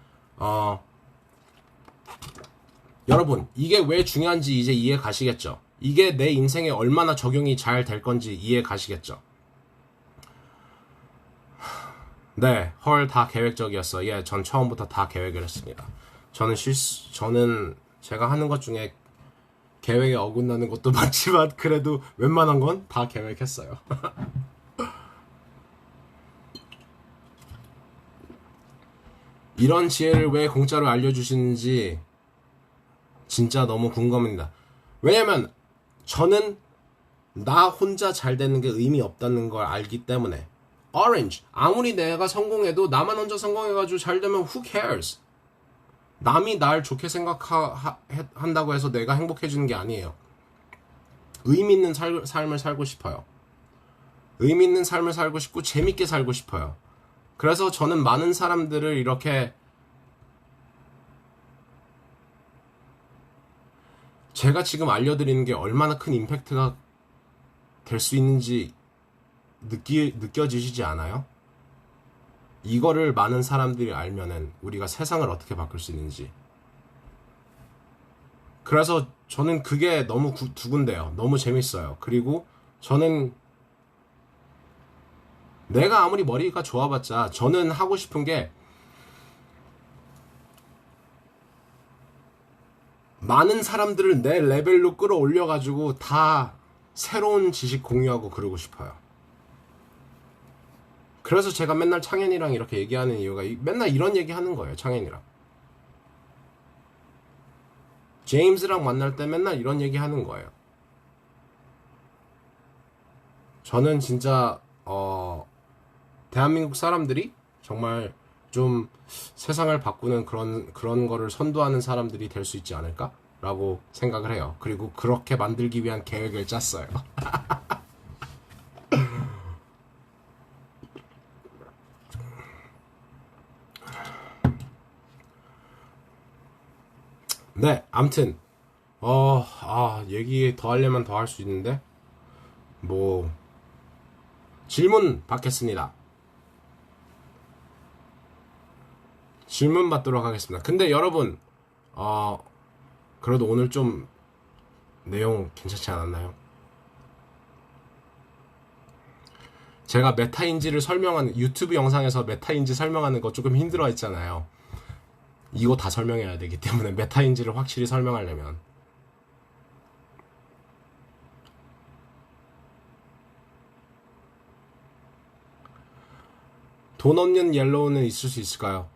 여러분 이게 왜 중요한지 이제 이해 가시겠죠? 이게 내 인생에 얼마나 적용이 잘 될 건지 이해 가시겠죠? 네, 헐 다 계획적이었어. 예, 전 처음부터 다 계획을 했습니다. 저는 제가 하는 것 중에 계획에 어긋나는 것도 많지만 그래도 웬만한 건 다 계획했어요. 이런 지혜를 왜 공짜로 알려주시는지 진짜 너무 궁금합니다. 왜냐면 저는 나 혼자 잘 되는 게 의미 없다는 걸 알기 때문에 오렌지 아무리 내가 성공해도 나만 혼자 성공해가지고 잘 되면 who cares? 남이 날 좋게 생각한다고 해서 내가 행복해지는 게 아니에요. 의미 있는 삶을 살고 싶어요. 의미 있는 삶을 살고 싶고 재밌게 살고 싶어요. 그래서 저는 많은 사람들을 이렇게 제가 지금 알려드리는 게 얼마나 큰 임팩트가 될 수 있는지 느껴지시지 않아요? 이거를 많은 사람들이 알면은 우리가 세상을 어떻게 바꿀 수 있는지. 그래서 저는 그게 너무 두근대요. 너무 재밌어요. 그리고 저는 내가 아무리 머리가 좋아봤자 저는 하고 싶은 게 많은 사람들을 내 레벨로 끌어올려가지고 다 새로운 지식 공유하고 그러고 싶어요. 그래서 제가 맨날 창현이랑 이렇게 얘기하는 이유가 맨날 이런 얘기 하는 거예요. 창현이랑 제임스랑 만날 때 맨날 이런 얘기 하는 거예요. 저는 진짜 대한민국 사람들이 정말 좀 세상을 바꾸는 그런 거를 선도하는 사람들이 될 수 있지 않을까라고 생각을 해요. 그리고 그렇게 만들기 위한 계획을 짰어요. 네, 암튼 얘기 더 하려면 더 할 수 있는데 뭐 질문 받겠습니다. 질문 받도록 하겠습니다. 근데 여러분 그래도 오늘 좀 내용 괜찮지 않았나요? 제가 메타인지를 설명하는 유튜브 영상에서 메타인지 설명하는 거 조금 힘들어 했잖아요. 이거 다 설명해야 되기 때문에 메타인지를 확실히 설명하려면 돈 없는 옐로우는 있을 수 있을까요?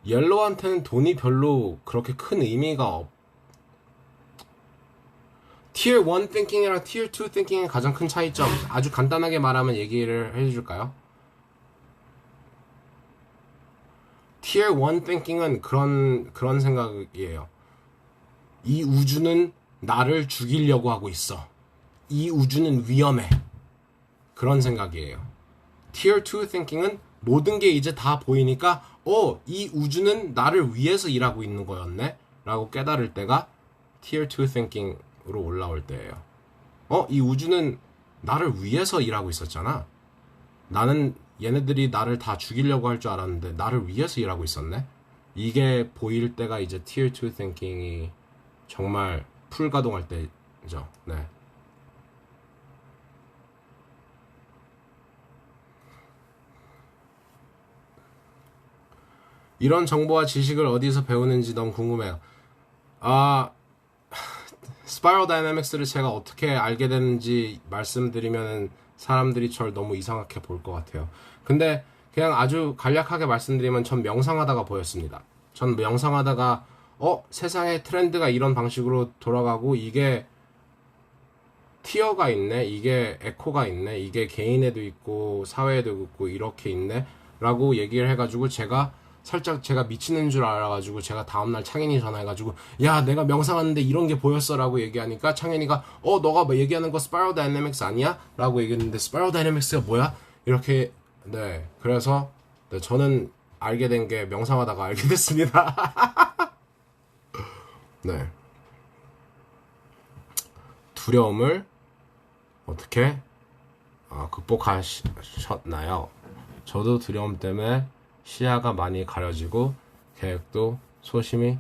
옐로우한테는 돈이 별로 그렇게 큰 의미가 Tier 1 thinking이랑 Tier 2 thinking의 가장 큰 차이점 아주 간단하게 말하면 얘기를 해줄까요? Tier 1 thinking은 그런 생각이에요. 이 우주는 나를 죽이려고 하고 있어. 이 우주는 위험해. 그런 생각이에요. Tier 2 thinking은 모든 게 이제 다 보이니까 이 우주는 나를 위해서 일하고 있는 거였네? 라고 깨달을 때가 Tier 2 thinking으로 올라올 때예요. 이 우주는 나를 위해서 일하고 있었잖아. 나는 얘네들이 나를 다 죽이려고 할 줄 알았는데 나를 위해서 일하고 있었네? 이게 보일 때가 이제 Tier 2 thinking이 정말 풀가동할 때죠. 네. 이런 정보와 지식을 어디서 배우는지 너무 궁금해요. 스파이럴 다이내믹스를 제가 어떻게 알게 됐는지 말씀드리면 사람들이 저를 너무 이상하게 볼 것 같아요. 근데 그냥 아주 간략하게 말씀드리면 전 명상하다가 보였습니다. 전 명상하다가 세상의 트렌드가 이런 방식으로 돌아가고 이게 티어가 있네, 이게 에코가 있네, 이게 개인에도 있고 사회에도 있고 이렇게 있네 라고 얘기를 해가지고 살짝 제가 미치는 줄 알아가지고 제가 다음날 창현이 전화해가지고 야 내가 명상하는데 이런 게 보였어 라고 얘기하니까 창현이가 너가 뭐 얘기하는 거 스파이럴 다이내믹스 아니야? 라고 얘기했는데 스파이럴 다이내믹스가 뭐야? 이렇게 네 그래서 네, 저는 알게 된 게 명상하다가 알게 됐습니다. 네 두려움을 어떻게 극복하셨나요? 저도 두려움 때문에 시야가 많이 가려지고 계획도 소심히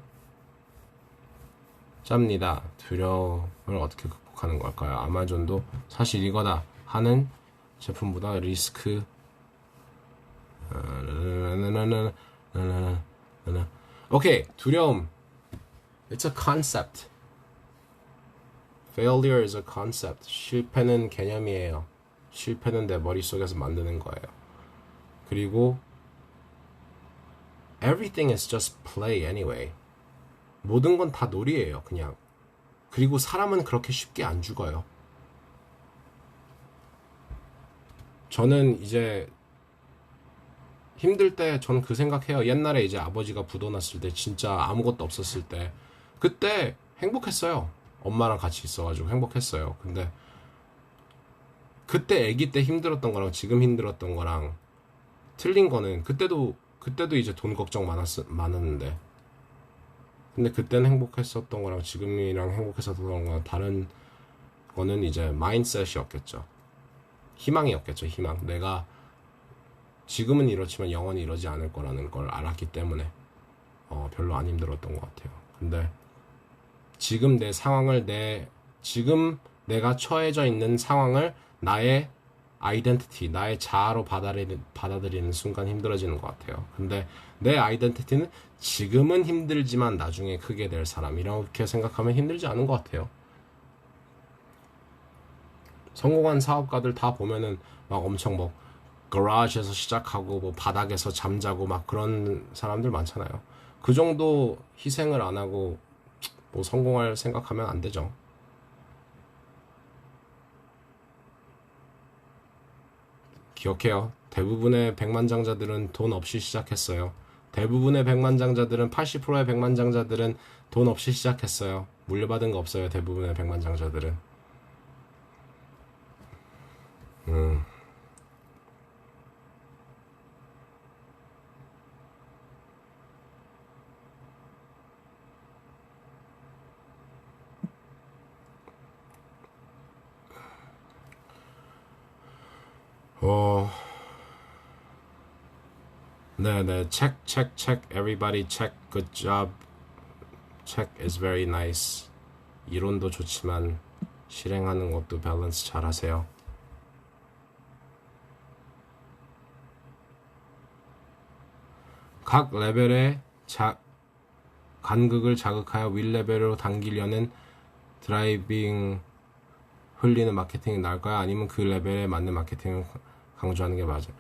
짭니다. 두려움을 어떻게 극복하는 걸까요? 아마존도 사실 이거다 하는 제품보다 리스크 오케이 두려움 It's a concept. Failure is a concept. 실패는 개념이에요. 실패는 내 머릿속에서 만드는 거예요. 그리고 Everything is just play anyway. 모든 건 다 놀이예요, 그냥. 그리고 사람은 그렇게 쉽게 안 죽어요. 저는 이제 힘들 때 전 그 생각해요. 옛날에 이제 아버지가 부도났을 때 진짜 아무것도 없었을 때 그때 행복했어요. 엄마랑 같이 있어가지고 행복했어요. 근데 그때 아기 때 힘들었던 거랑 지금 힘들었던 거랑 틀린 거는 그때도 이제 돈 걱정 많았는데 근데 그때는 행복했었던 거랑 지금이랑 행복했었던 거랑 다른 거는 이제 마인드셋이었겠죠. 희망이었겠죠. 희망. 내가 지금은 이렇지만 영원히 이러지 않을 거라는 걸 알았기 때문에 별로 안 힘들었던 것 같아요. 근데 지금 내 상황을 지금 내가 처해져 있는 상황을 나의 아이덴티티, 나의 자아로 받아들이는 순간 힘들어지는 것 같아요. 근데 내 아이덴티티는 지금은 힘들지만 나중에 크게 될 사람 이렇게 생각하면 힘들지 않은 것 같아요. 성공한 사업가들 다 보면은 막 엄청 뭐 거라지에서 시작하고 뭐 바닥에서 잠자고 막 그런 사람들 많잖아요. 그 정도 희생을 안 하고 뭐 성공할 생각하면 안 되죠. 기억해요. 대부분의 백만장자들은 돈 없이 시작했어요. 대부분의 백만장자들은 80%의 백만장자들은 돈 없이 시작했어요. 물려받은 거 없어요. 대부분의 백만장자들은. 네네. check. Everybody check. Good job. check is very nice. 이론도 좋지만 실행하는 것도 밸런스 잘 하세요. 각 레벨의 간극을 자극하여 윗레벨로 당기려는 드라이빙 흘리는 마케팅이 나을까요? 아니면 그 레벨에 맞는 마케팅을 강조하는 게 맞아요?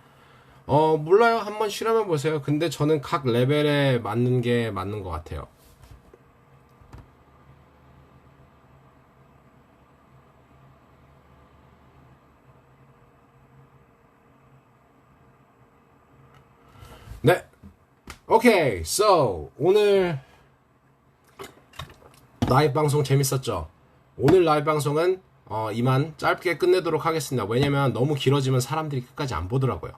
몰라요. 한번 실험해 보세요. 근데 저는 각 레벨에 맞는 게 맞는 것 같아요. 네. 오케이. So, 오늘 라이브 방송 재밌었죠? 오늘 라이브 방송은 이만 짧게 끝내도록 하겠습니다. 왜냐면 너무 길어지면 사람들이 끝까지 안 보더라고요.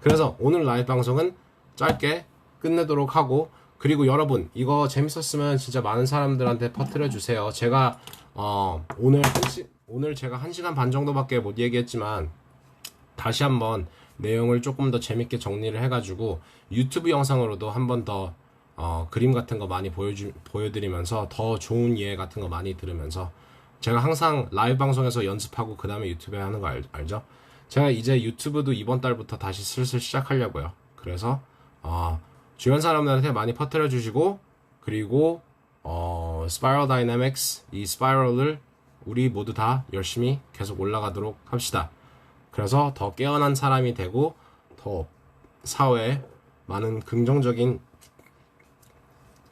그래서 오늘 라이브 방송은 짧게 끝내도록 하고, 그리고 여러분 이거 재밌었으면 진짜 많은 사람들한테 퍼뜨려 주세요. 제가 오늘 제가 1시간 반 정도밖에 못 얘기했지만 다시 한번 내용을 조금 더 재밌게 정리를 해가지고 유튜브 영상으로도 한 번 더 그림 같은 거 많이 보여드리면서 더 좋은 이해 같은 거 많이 들으면서, 제가 항상 라이브 방송에서 연습하고 그 다음에 유튜브에 하는 거 알죠? 제가 이제 유튜브도 이번 달부터 다시 슬슬 시작하려고요. 그래서 주변 사람들한테 많이 퍼뜨려 주시고, 그리고 스파이럴 다이내믹스, 이 스파이럴을 우리 모두 다 열심히 계속 올라가도록 합시다. 그래서 더 깨어난 사람이 되고 더 사회에 많은 긍정적인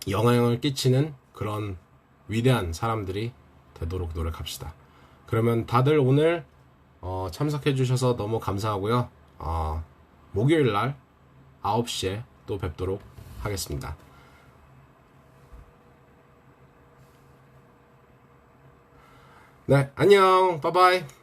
영향을 끼치는 그런 위대한 사람들이 되도록 노력합시다. 그러면 다들 오늘 참석해 주셔서 너무 감사하고요. 목요일 날 9시에 또 뵙도록 하겠습니다. 네, 안녕. 바이바이.